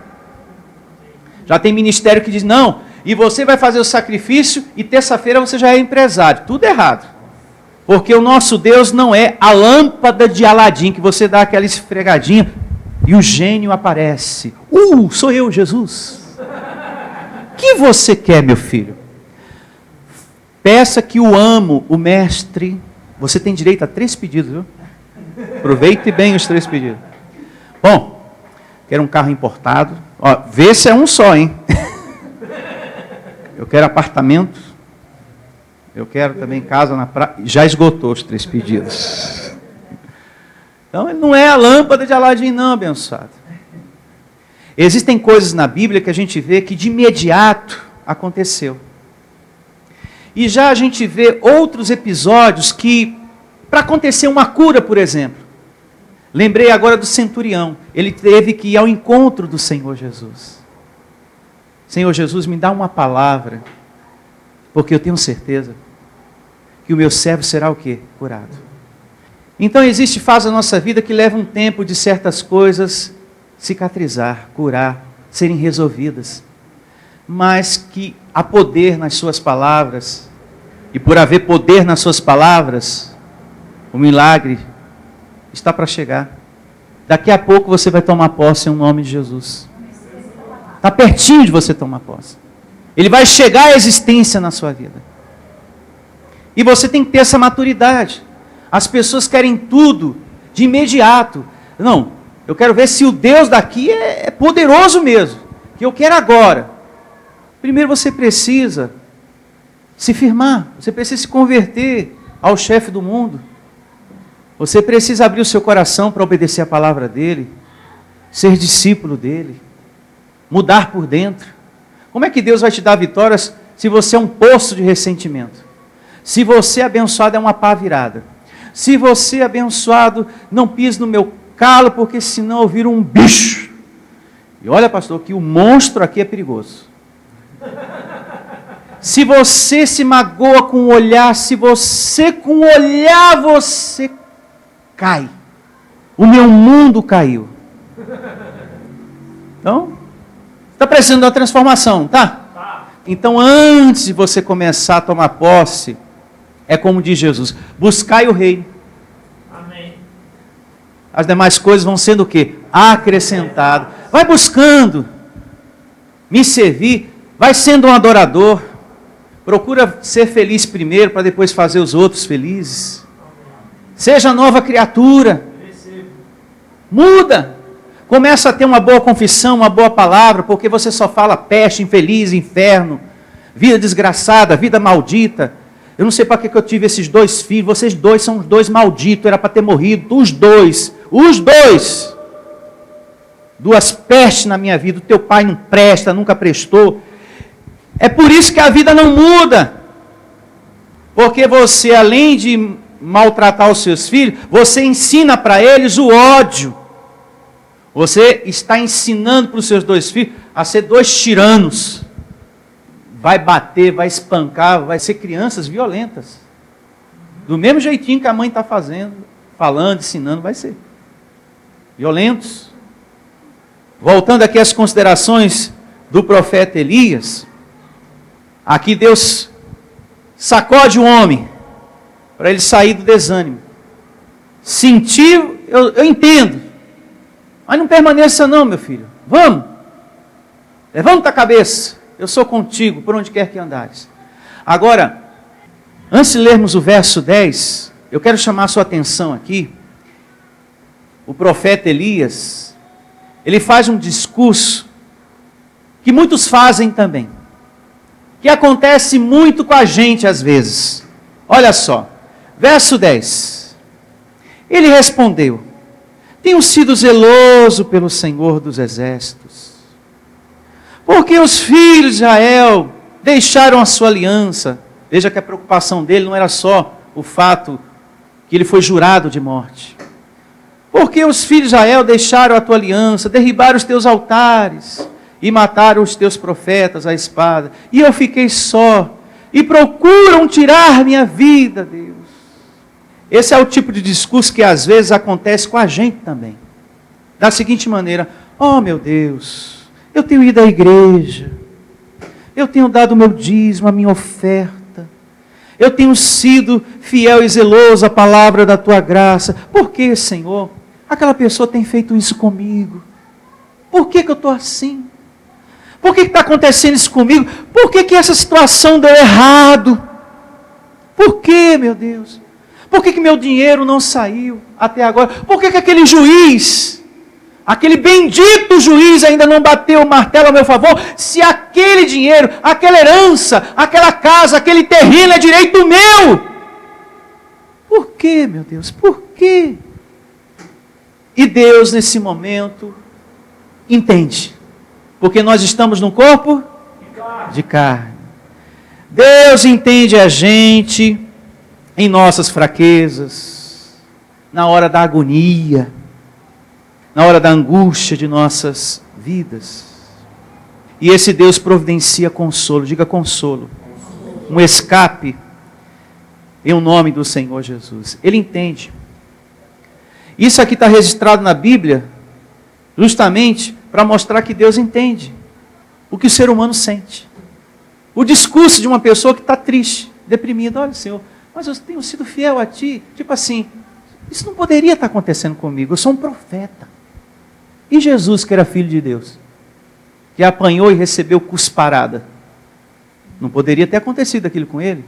Já tem ministério que diz, não, e você vai fazer o sacrifício e terça-feira você já é empresário. Tudo errado. Porque o nosso Deus não é a lâmpada de Aladim, que você dá aquela esfregadinha e o gênio aparece. Sou eu, Jesus. O que você quer, meu filho? Peça que o amo, o mestre. Você tem direito a 3 pedidos, viu? Aproveite bem os 3 pedidos. Bom, quero um carro importado. Ó, vê se é um só, hein? Eu quero apartamento. Eu quero também casa na praia. Já esgotou os 3 pedidos. Então, ele não é a lâmpada de Aladim, não, abençoado. Existem coisas na Bíblia que a gente vê que de imediato aconteceu. E já a gente vê outros episódios que, para acontecer uma cura, por exemplo, Lembrei agora do centurião. Ele teve que ir ao encontro do Senhor Jesus. Senhor Jesus, me dá uma palavra, porque eu tenho certeza que o meu servo será o quê? Curado. Então existe fase da nossa vida que leva um tempo de certas coisas cicatrizar, curar, serem resolvidas. Mas que há poder nas suas palavras, e por haver poder nas suas palavras, o milagre está para chegar. Daqui a pouco você vai tomar posse em nome de Jesus. Está pertinho de você tomar posse. Ele vai chegar à existência na sua vida. E você tem que ter essa maturidade. As pessoas querem tudo de imediato. Não, eu quero ver se o Deus daqui é poderoso mesmo. Que eu quero agora. Primeiro você precisa se firmar. Você precisa se converter ao chefe do mundo. Você precisa abrir o seu coração para obedecer a palavra dele. Ser discípulo dele. Mudar por dentro. Como é que Deus vai te dar vitórias se você é um poço de ressentimento? Se você é abençoado é uma pá virada. Se você é abençoado, não pise no meu calo, porque senão eu viro um bicho. E olha, pastor, que o monstro aqui é perigoso. Se você se magoa com o olhar, se você com o olhar você cai. O meu mundo caiu. Então, está precisando de uma transformação, tá? Então, antes de você começar a tomar posse, é como diz Jesus, buscai o reino. Amém. As demais coisas vão sendo o quê? Acrescentado. Vai buscando me servir, vai sendo um adorador. Procura ser feliz primeiro, para depois fazer os outros felizes. Seja nova criatura. Muda. Começa a ter uma boa confissão, uma boa palavra, porque você só fala peste, infeliz, inferno, vida desgraçada, vida maldita. Eu não sei para que eu tive esses 2 filhos, vocês 2 são os 2 malditos, era para ter morrido, os dois. 2 pestes na minha vida, o teu pai não presta, nunca prestou. É por isso que a vida não muda. Porque você, além de maltratar os seus filhos, você ensina para eles o ódio. Você está ensinando para os seus 2 filhos a ser 2 tiranos. Vai bater, vai espancar, vai ser crianças violentas. Do mesmo jeitinho que a mãe está fazendo, falando, ensinando, vai ser. Violentos. Voltando aqui às considerações do profeta Elias, aqui Deus sacode o homem, para ele sair do desânimo. Sentir, eu entendo, mas não permaneça não, meu filho. Vamos, levanta a cabeça. Eu sou contigo, por onde quer que andares. Agora, antes de lermos o verso 10, eu quero chamar a sua atenção aqui. O profeta Elias, ele faz um discurso que muitos fazem também. Que acontece muito com a gente às vezes. Olha só, verso 10. Ele respondeu: tenho sido zeloso pelo Senhor dos Exércitos. Porque os filhos de Israel deixaram a sua aliança. Veja que a preocupação dele não era só o fato que ele foi jurado de morte. Porque os filhos de Israel deixaram a tua aliança, derribaram os teus altares e mataram os teus profetas à espada. E eu fiquei só. E procuram tirar minha vida, Deus. Esse é o tipo de discurso que às vezes acontece com a gente também. Da seguinte maneira: oh meu Deus, eu tenho ido à igreja, eu tenho dado o meu dízimo, a minha oferta, eu tenho sido fiel e zeloso à palavra da tua graça. Por que, Senhor, aquela pessoa tem feito isso comigo? Por que eu estou assim? Por que está acontecendo isso comigo? Por que essa situação deu errado? Por que, meu Deus? Por que meu dinheiro não saiu até agora? Por que aquele juiz, aquele bendito juiz ainda não bateu o martelo a meu favor? Se aquele dinheiro, aquela herança, aquela casa, aquele terreno é direito meu. Por que, meu Deus? Por quê? E Deus nesse momento entende. Porque nós estamos num corpo de carne. Deus entende a gente em nossas fraquezas, na hora da agonia, na hora da angústia de nossas vidas. E esse Deus providencia consolo, diga consolo, um escape, em o nome do Senhor Jesus. Ele entende. Isso aqui está registrado na Bíblia, justamente para mostrar que Deus entende o que o ser humano sente. O discurso de uma pessoa que está triste, deprimida. Olha, Senhor, mas eu tenho sido fiel a Ti. Tipo assim, isso não poderia estar acontecendo comigo, eu sou um profeta. E Jesus, que era filho de Deus, que apanhou e recebeu cusparada, não poderia ter acontecido aquilo com ele?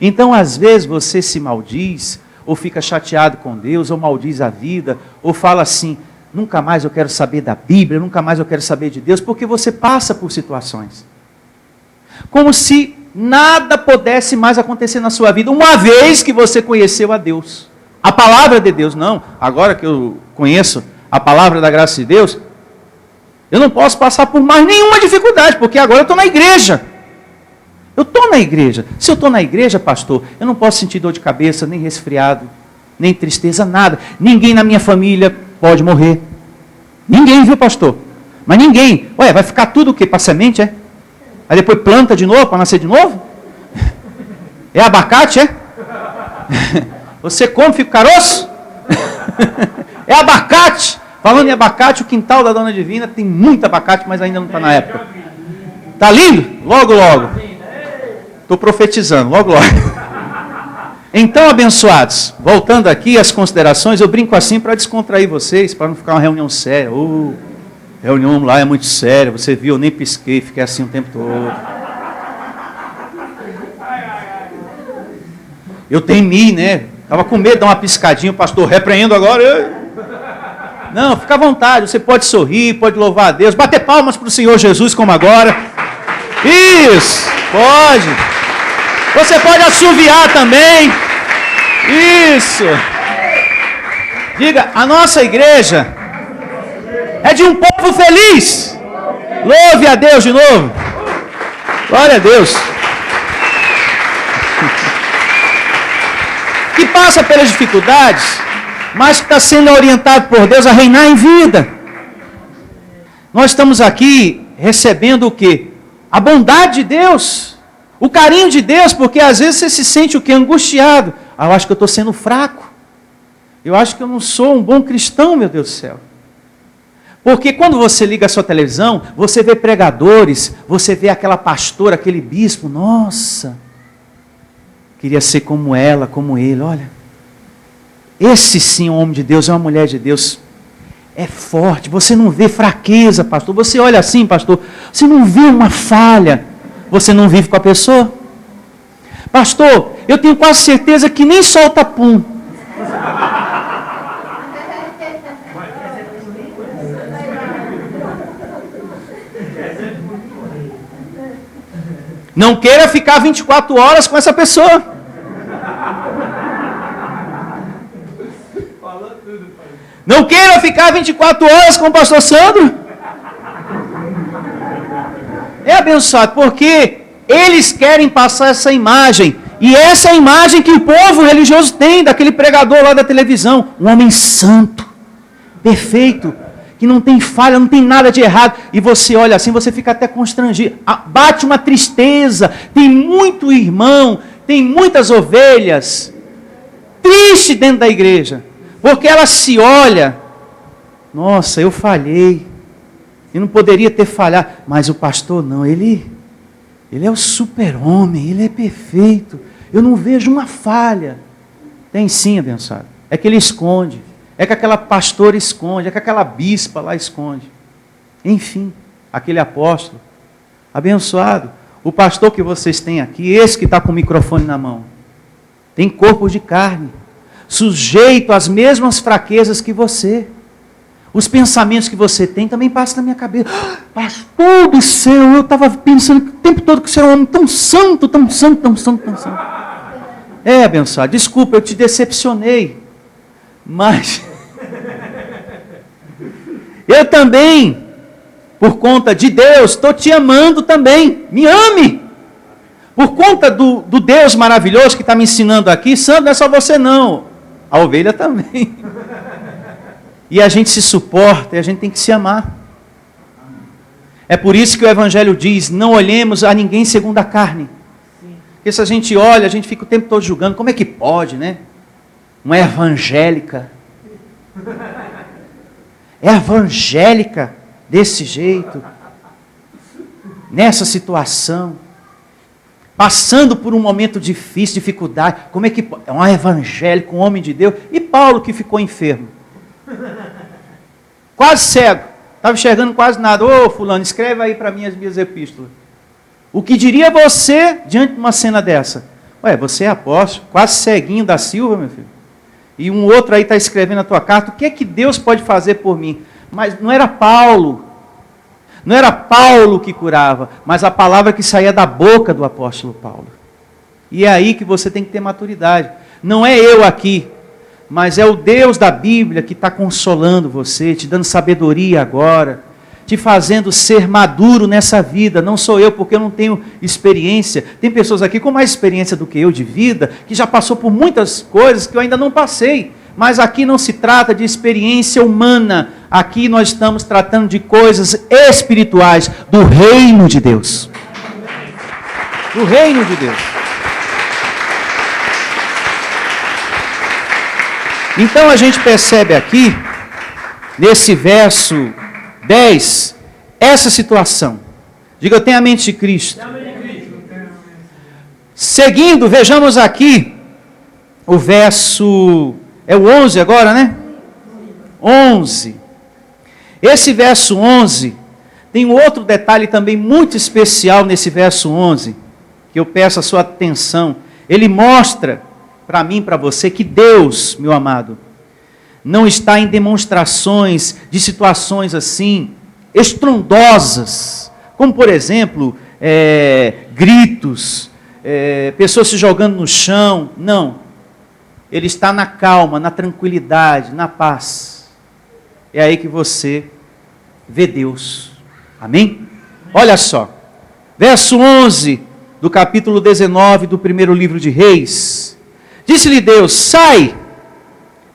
Então, às vezes, você se maldiz, ou fica chateado com Deus, ou maldiz a vida, ou fala assim, nunca mais eu quero saber da Bíblia, nunca mais eu quero saber de Deus, porque você passa por situações. Como se nada pudesse mais acontecer na sua vida, uma vez que você conheceu a Deus. A palavra de Deus, não. Agora que eu conheço a palavra da graça de Deus, eu não posso passar por mais nenhuma dificuldade, porque agora eu estou na igreja. Eu estou na igreja. Se eu estou na igreja, pastor, eu não posso sentir dor de cabeça, nem resfriado, nem tristeza, nada. Ninguém na minha família pode morrer. Ninguém, viu, pastor? Mas ninguém. Ué, vai ficar tudo o quê? Para semente, é? Aí depois planta de novo, para nascer de novo? É abacate, é? Você come, fica caroço? É abacate. Falando em abacate, o quintal da Dona Divina tem muito abacate, mas ainda não está na época. Está lindo? Logo, logo. Estou profetizando, logo, logo. Então, abençoados, voltando aqui às considerações, eu brinco assim para descontrair vocês, para não ficar uma reunião séria. Reunião lá é muito séria, você viu, eu nem pisquei, fiquei assim o tempo todo. Eu temi, né? Estava com medo de dar uma piscadinha, o pastor, repreendo agora. Não, fica à vontade, você pode sorrir, pode louvar a Deus, bater palmas para o Senhor Jesus como agora. Isso, pode. Você pode assoviar também. Isso. Diga, a nossa igreja é de um povo feliz. Louve a Deus de novo. Glória a Deus. Que passa pelas dificuldades, mas que está sendo orientado por Deus a reinar em vida. Nós estamos aqui recebendo o quê? A bondade de Deus, o carinho de Deus, porque às vezes você se sente o quê? Angustiado. Eu acho que eu estou sendo fraco. Eu acho que eu não sou um bom cristão, meu Deus do céu. Porque quando você liga a sua televisão, você vê pregadores, você vê aquela pastora, aquele bispo, nossa, queria ser como ela, como ele, olha. Esse sim é um homem de Deus, é uma mulher de Deus. É forte, você não vê fraqueza, pastor. Você olha assim, pastor, você não vê uma falha. Você não vive com a pessoa. Pastor, eu tenho quase certeza que nem solta pum. Não queira ficar 24 horas com essa pessoa. Não queira ficar 24 horas com o pastor Sandro. É abençoado, porque eles querem passar essa imagem. E essa é a imagem que o povo religioso tem daquele pregador lá da televisão. Um homem santo, perfeito, que não tem falha, não tem nada de errado. E você olha assim, você fica até constrangido. Bate uma tristeza. Tem muito irmão, tem muitas ovelhas triste dentro da igreja. Porque ela se olha, nossa, eu falhei, eu não poderia ter falhado, mas o pastor não, ele é o super-homem, ele é perfeito, eu não vejo uma falha. Tem sim, abençoado, é que ele esconde, é que aquela pastora esconde, é que aquela bispa lá esconde. Enfim, aquele apóstolo, abençoado, o pastor que vocês têm aqui, esse que está com o microfone na mão, tem corpo de carne, sujeito às mesmas fraquezas que você. Os pensamentos que você tem também passam na minha cabeça. Pastor do céu, eu estava pensando o tempo todo que você era um homem tão santo, tão santo, tão santo, tão santo. É, abençoado, desculpa, eu te decepcionei. Mas eu também, por conta de Deus, estou te amando também. Me ame. Por conta do Deus maravilhoso que está me ensinando aqui, Santo, não é só você não. A ovelha também. E a gente se suporta e a gente tem que se amar. É por isso que o Evangelho diz, não olhemos a ninguém segundo a carne. Porque se a gente olha, a gente fica o tempo todo julgando, como é que pode, né? Uma evangélica. É evangélica desse jeito. Nessa situação. Passando por um momento difícil, dificuldade. Como é que pode? É um evangélico, um homem de Deus. E Paulo que ficou enfermo. Quase cego. Estava enxergando quase nada. Ô fulano, escreve aí para mim as minhas epístolas. O que diria você diante de uma cena dessa? Ué, você é apóstolo, quase ceguinho da Silva, meu filho. E um outro aí está escrevendo a tua carta. O que é que Deus pode fazer por mim? Mas não era Paulo. Não era Paulo que curava, mas a palavra que saía da boca do apóstolo Paulo. E é aí que você tem que ter maturidade. Não é eu aqui, mas é o Deus da Bíblia que está consolando você, te dando sabedoria agora, te fazendo ser maduro nessa vida. Não sou eu, porque eu não tenho experiência. Tem pessoas aqui com mais experiência do que eu de vida, que já passou por muitas coisas que eu ainda não passei. Mas aqui não se trata de experiência humana. Aqui nós estamos tratando de coisas espirituais do reino de Deus. Do reino de Deus. Então a gente percebe aqui, nesse verso 10, essa situação. Diga, eu tenho a mente de Cristo. Seguindo, vejamos aqui o verso, é o 11 agora, né? 11. Esse verso 11, tem um outro detalhe também muito especial nesse verso 11, que eu peço a sua atenção. Ele mostra para mim, para você, que Deus, meu amado, não está em demonstrações de situações assim, estrondosas, como por exemplo, gritos, pessoas se jogando no chão. Não. Ele está na calma, na tranquilidade, na paz. É aí que você vê Deus. Amém? Olha só. Verso 11 do capítulo 19 do primeiro livro de Reis. Disse-lhe Deus, sai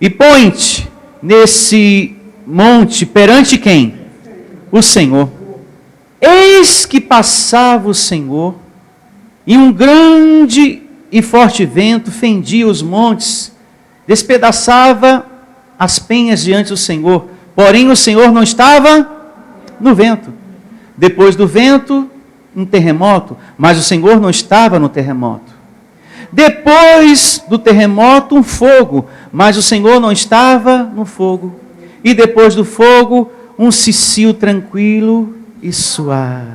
e põe-te nesse monte perante quem? O Senhor. Eis que passava o Senhor, e um grande e forte vento fendia os montes, despedaçava as penhas diante do Senhor. Porém o Senhor não estava no vento. Depois do vento, um terremoto, mas o Senhor não estava no terremoto. Depois do terremoto, um fogo, mas o Senhor não estava no fogo. E depois do fogo, um cicio tranquilo e suave.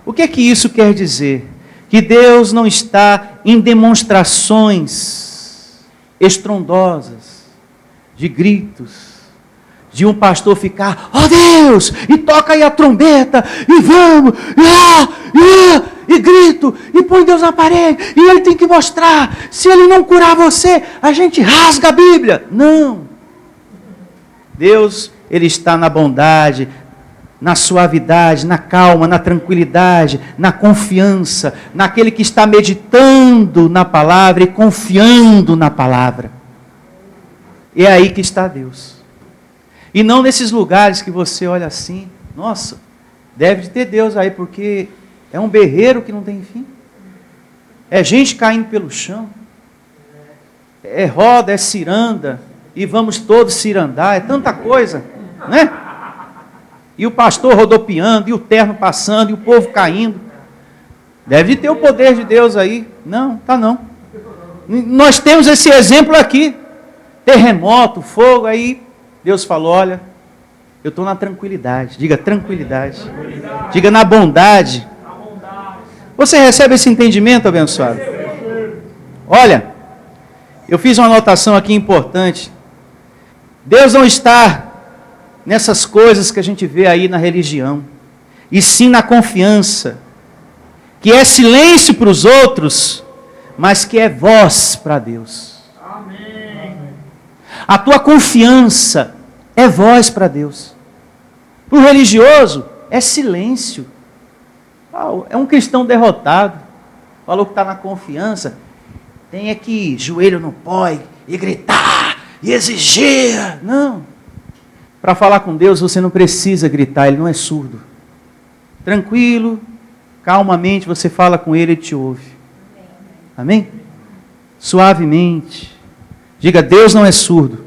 O que é que isso quer dizer? Que Deus não está em demonstrações estrondosas, de gritos, de um pastor ficar, ó Deus, e toca aí a trombeta, e vamos, e grito, e põe Deus na parede, e Ele tem que mostrar. Se Ele não curar você, a gente rasga a Bíblia. Não. Deus, Ele está na bondade, na suavidade, na calma, na tranquilidade, na confiança, naquele que está meditando na palavra e confiando na palavra. É aí que está Deus. E não nesses lugares que você olha assim, nossa, deve ter Deus aí, porque é um berreiro que não tem fim. É gente caindo pelo chão. É roda, é ciranda, e vamos todos cirandar, é tanta coisa, né? E o pastor rodopiando, e o terno passando, e o povo caindo. Deve ter o poder de Deus aí. Não, tá não. Nós temos esse exemplo aqui. Terremoto, fogo, aí Deus falou, olha, eu estou na tranquilidade. Diga tranquilidade. Diga na bondade. Você recebe esse entendimento, abençoado? Olha, eu fiz uma anotação aqui importante. Deus não está nessas coisas que a gente vê aí na religião, e sim na confiança, que é silêncio para os outros, mas que é voz para Deus. Amém. A tua confiança é voz para Deus. Para o religioso, é silêncio. É um cristão derrotado, falou que está na confiança, tem que joelho no pó e gritar, e exigir. Não. Para falar com Deus, você não precisa gritar, Ele não é surdo. Tranquilo, calmamente, você fala com Ele, Ele te ouve. Amém? Suavemente. Diga, Deus não é surdo.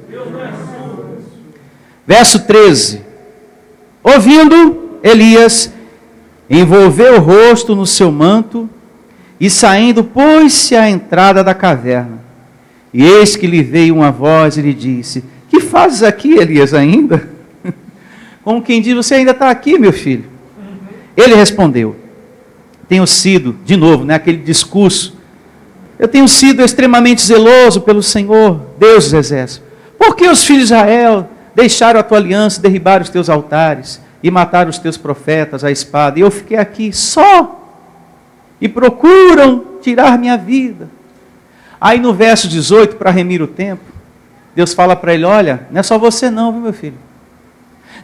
Verso 13. Ouvindo, Elias envolveu o rosto no seu manto e saindo, pôs-se à entrada da caverna. E eis que lhe veio uma voz e lhe disse: que fazes aqui, Elias, ainda? Como quem diz, você ainda está aqui, meu filho? Ele respondeu: tenho sido, de novo, aquele discurso, eu tenho sido extremamente zeloso pelo Senhor, Deus dos exércitos. Por que os filhos de Israel deixaram a tua aliança, derribaram os teus altares e mataram os teus profetas à espada? E eu fiquei aqui só, e procuram tirar minha vida. Aí no verso 18, para remir o tempo, Deus fala para ele: olha, não é só você não, viu, meu filho?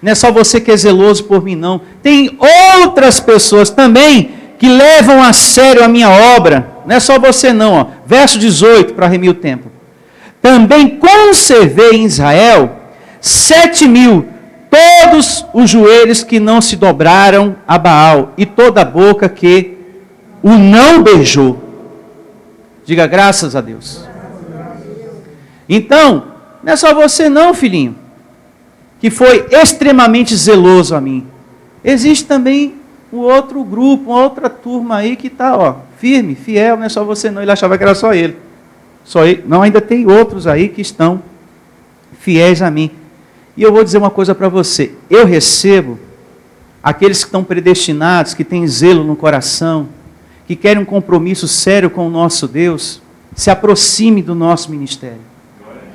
Não é só você que é zeloso por mim, não. Tem outras pessoas também que levam a sério a minha obra. Não é só você não. Ó. Verso 18, para remir o tempo. Também conservei em Israel 7.000, todos os joelhos que não se dobraram a Baal, e toda a boca que o não beijou. Diga graças a Deus. Então, não é só você não, filhinho, que foi extremamente zeloso a mim. Existe também um outro grupo, uma outra turma aí que está firme, fiel, não é só você não. Ele achava que era só ele. Só ele. Não, ainda tem outros aí que estão fiéis a mim. E eu vou dizer uma coisa para você. Eu recebo aqueles que estão predestinados, que têm zelo no coração, que querem um compromisso sério com o nosso Deus, se aproxime do nosso ministério.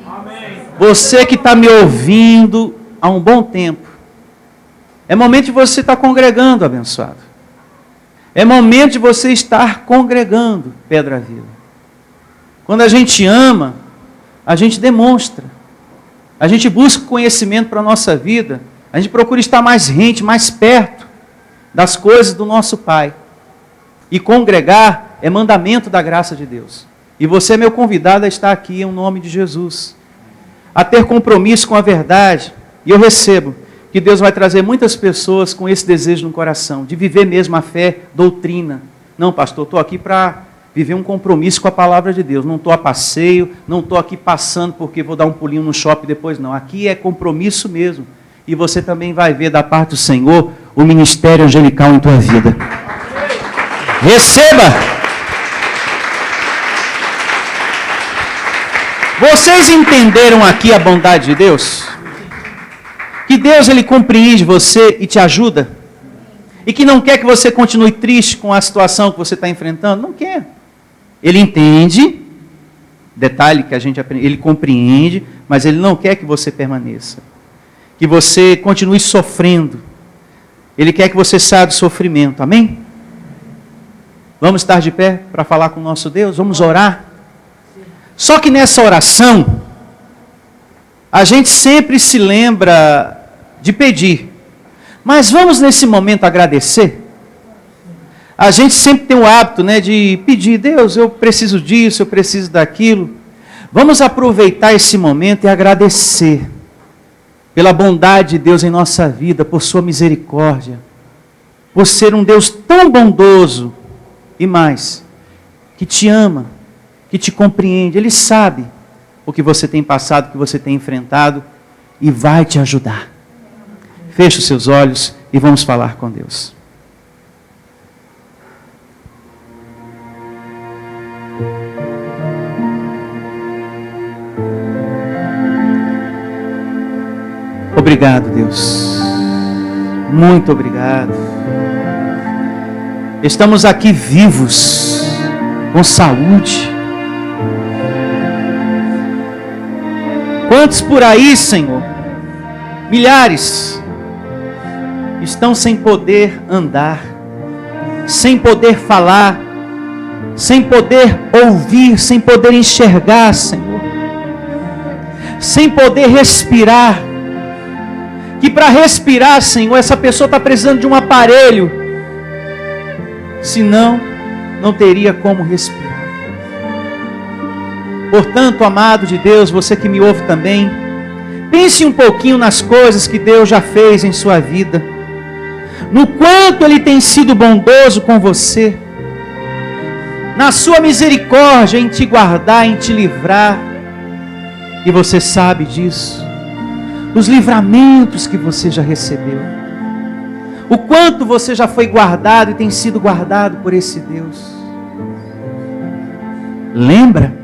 Amém. Você que está me ouvindo há um bom tempo, é momento de você estar congregando, abençoado. É momento de você estar congregando, Pedra Viva. Quando a gente ama, a gente demonstra. A gente busca conhecimento para a nossa vida. A gente procura estar mais rente, mais perto das coisas do nosso Pai. E congregar é mandamento da graça de Deus. E você é meu convidado a estar aqui em nome de Jesus. A ter compromisso com a verdade. E eu recebo que Deus vai trazer muitas pessoas com esse desejo no coração, de viver mesmo a fé, doutrina. Não, pastor, estou aqui para viver um compromisso com a palavra de Deus. Não estou a passeio, não estou aqui passando porque vou dar um pulinho no shopping depois, não. Aqui é compromisso mesmo. E você também vai ver da parte do Senhor o ministério angelical em tua vida. Receba! Vocês entenderam aqui a bondade de Deus? Que Deus, Ele compreende você e te ajuda? E que não quer que você continue triste com a situação que você está enfrentando? Não quer. Ele entende, detalhe que a gente aprende, Ele compreende, mas Ele não quer que você permaneça. Que você continue sofrendo. Ele quer que você saia do sofrimento, amém? Vamos estar de pé para falar com o nosso Deus? Vamos orar? Só que nessa oração, a gente sempre se lembra de pedir. Mas vamos nesse momento agradecer? A gente sempre tem o hábito, de pedir: Deus, eu preciso disso, eu preciso daquilo. Vamos aproveitar esse momento e agradecer pela bondade de Deus em nossa vida, por sua misericórdia, por ser um Deus tão bondoso e mais, que te ama, que te compreende. Ele sabe o que você tem passado, o que você tem enfrentado e vai te ajudar. Feche os seus olhos e vamos falar com Deus. Obrigado, Deus. Muito obrigado. Estamos aqui vivos, com saúde. Quantos por aí, Senhor, milhares, estão sem poder andar, sem poder falar, sem poder ouvir, sem poder enxergar, Senhor, sem poder respirar. Que para respirar, Senhor, essa pessoa está precisando de um aparelho, senão não teria como respirar. Portanto, amado de Deus, você que me ouve também, Pense um pouquinho nas coisas que Deus já fez em sua vida, no quanto Ele tem sido bondoso com você, na sua misericórdia em te guardar, em te livrar, e você sabe disso, os livramentos que você já recebeu, o quanto você já foi guardado e tem sido guardado por esse Deus. Lembra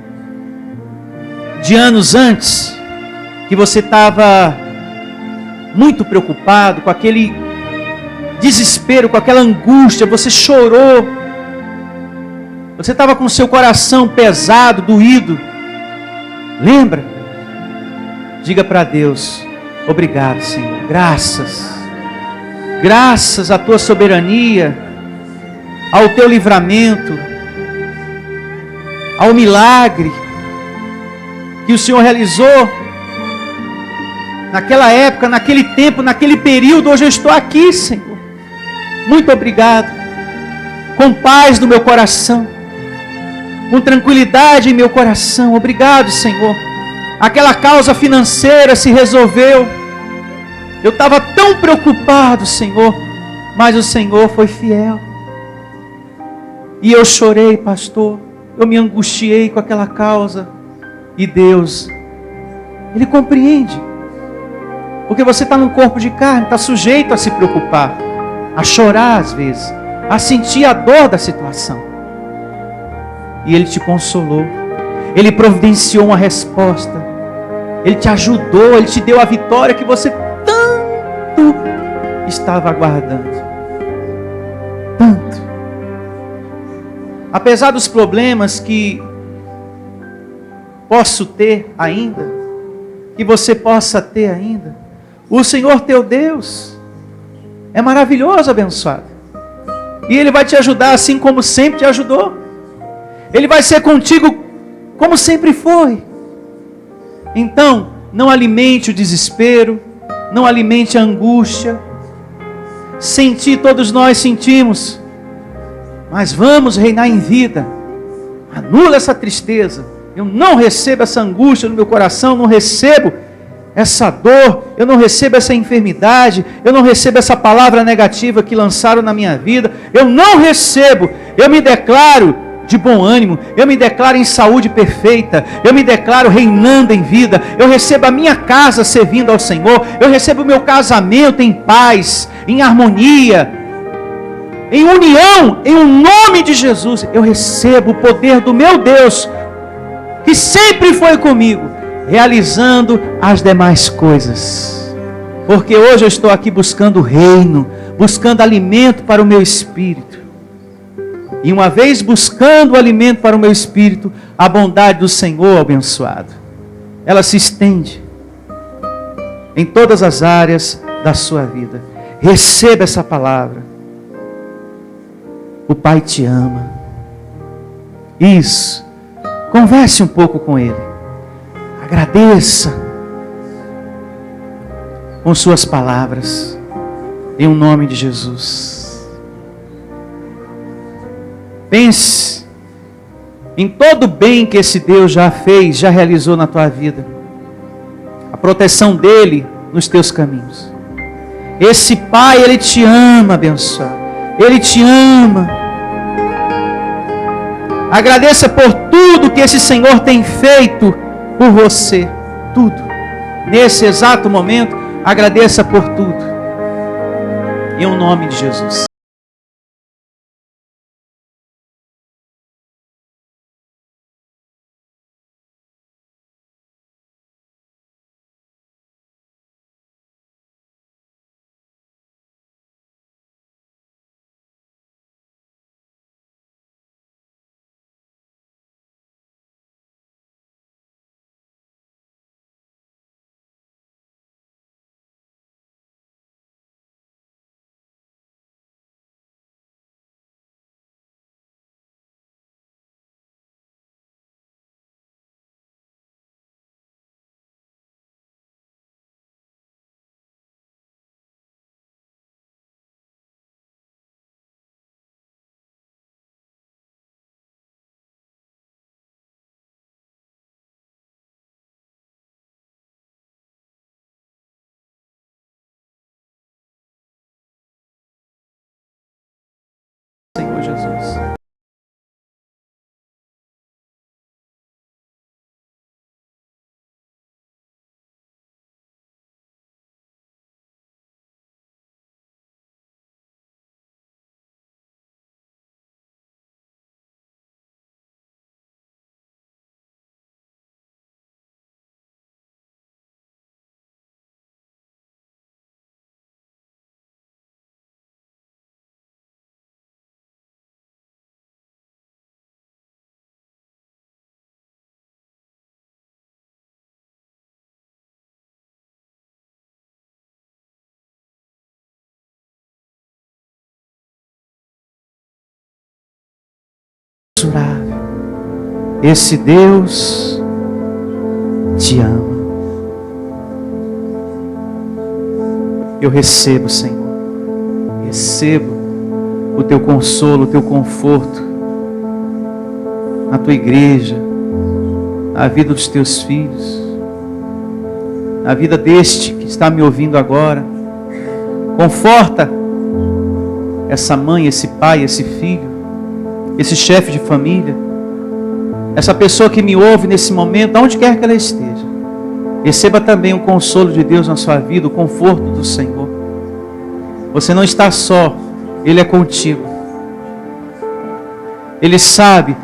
de anos antes, que você estava muito preocupado, com aquele desespero, com aquela angústia, você chorou, você estava com o seu coração pesado, doído. Lembra? Diga para Deus: obrigado, Senhor, graças à tua soberania, ao teu livramento, ao milagre que o Senhor realizou naquela época, naquele tempo, naquele período. Hoje eu estou aqui, Senhor. Muito obrigado. Com paz no meu coração, com tranquilidade em meu coração. Obrigado, Senhor. Aquela causa financeira se resolveu. Eu estava tão preocupado, Senhor, mas o Senhor foi fiel. E eu chorei, pastor. Eu me angustiei com aquela causa. E Deus, Ele compreende. Porque você está num corpo de carne, está sujeito a se preocupar, a chorar às vezes, a sentir a dor da situação. E Ele te consolou, Ele providenciou uma resposta, Ele te ajudou, Ele te deu a vitória que você tanto estava aguardando. Tanto. Apesar dos problemas que posso ter ainda, que você possa ter ainda, o Senhor teu Deus é maravilhoso, abençoado. E Ele vai te ajudar assim como sempre te ajudou. Ele vai ser contigo como sempre foi. Então, não alimente o desespero, não alimente a angústia. Sentir, todos nós sentimos, mas vamos reinar em vida. Anula essa tristeza. Eu não recebo essa angústia no meu coração, não recebo essa dor, eu não recebo essa enfermidade, eu não recebo essa palavra negativa que lançaram na minha vida, eu não recebo. Eu me declaro de bom ânimo, eu me declaro em saúde perfeita, eu me declaro reinando em vida, eu recebo a minha casa servindo ao Senhor, eu recebo o meu casamento em paz, em harmonia, em união, em um nome de Jesus. Eu recebo o poder do meu Deus, que sempre foi comigo, realizando as demais coisas. Porque hoje eu estou aqui buscando o reino, buscando alimento para o meu espírito. E uma vez buscando o alimento para o meu espírito, a bondade do Senhor, abençoado, ela se estende em todas as áreas da sua vida. Receba essa palavra. O Pai te ama. Isso. Converse um pouco com Ele. Agradeça com suas palavras, em o nome de Jesus. Pense em todo o bem que esse Deus já fez, já realizou na tua vida. A proteção dEle nos teus caminhos. Esse Pai, Ele te ama, abençoado. Ele te ama. Agradeça por tudo que esse Senhor tem feito por você. Tudo. Nesse exato momento, agradeça por tudo. Em o nome de Jesus. Esse Deus te ama. Eu recebo, Senhor. Recebo o teu consolo, o teu conforto na tua igreja, na vida dos teus filhos, na vida deste que está me ouvindo agora. Conforta essa mãe, esse pai, esse filho, esse chefe de família, essa pessoa que me ouve nesse momento, aonde quer que ela esteja. Receba também o consolo de Deus na sua vida, o conforto do Senhor. Você não está só, Ele é contigo. Ele sabe,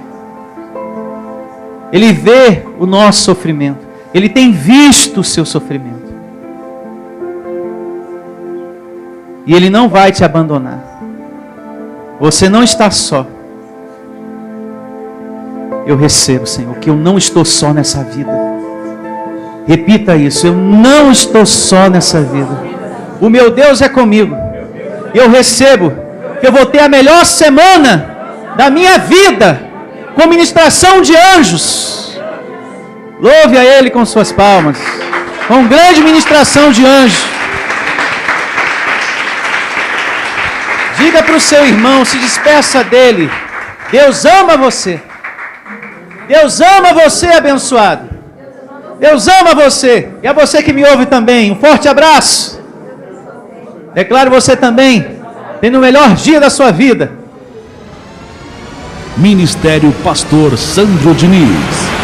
Ele vê o nosso sofrimento, Ele tem visto o seu sofrimento. E Ele não vai te abandonar. Você não está só. Eu recebo, Senhor, que eu não estou só nessa vida. Repita isso: eu não estou só nessa vida. O meu Deus é comigo. Eu recebo que eu vou ter a melhor semana da minha vida, com ministração de anjos. Louve a Ele com suas palmas, com grande ministração de anjos. Diga para o seu irmão, se despeça dele. Deus ama você. Deus ama você, abençoado. Deus ama você. E a você que me ouve também, um forte abraço. Declaro você também tendo o melhor dia da sua vida. Ministério Pastor Sandro Diniz.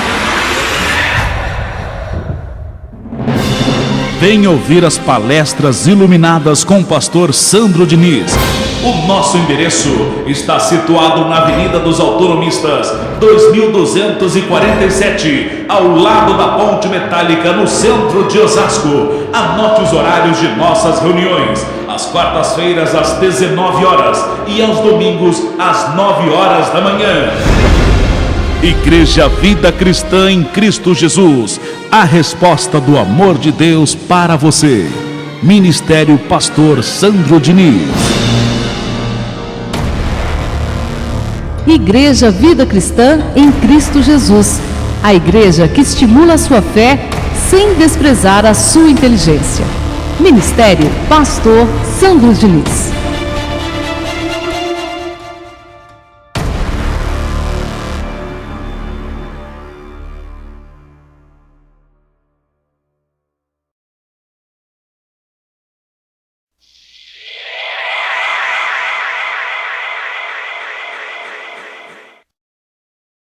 Venha ouvir as palestras iluminadas com o pastor Sandro Diniz. O nosso endereço está situado na Avenida dos Autonomistas, 2247, ao lado da Ponte Metálica, no centro de Osasco. Anote os horários de nossas reuniões: às quartas-feiras às 19 horas e aos domingos às 9 horas da manhã. Igreja Vida Cristã em Cristo Jesus, a resposta do amor de Deus para você. Ministério Pastor Sandro Diniz. Igreja Vida Cristã em Cristo Jesus, a igreja que estimula a sua fé sem desprezar a sua inteligência. Ministério Pastor Sandro Diniz.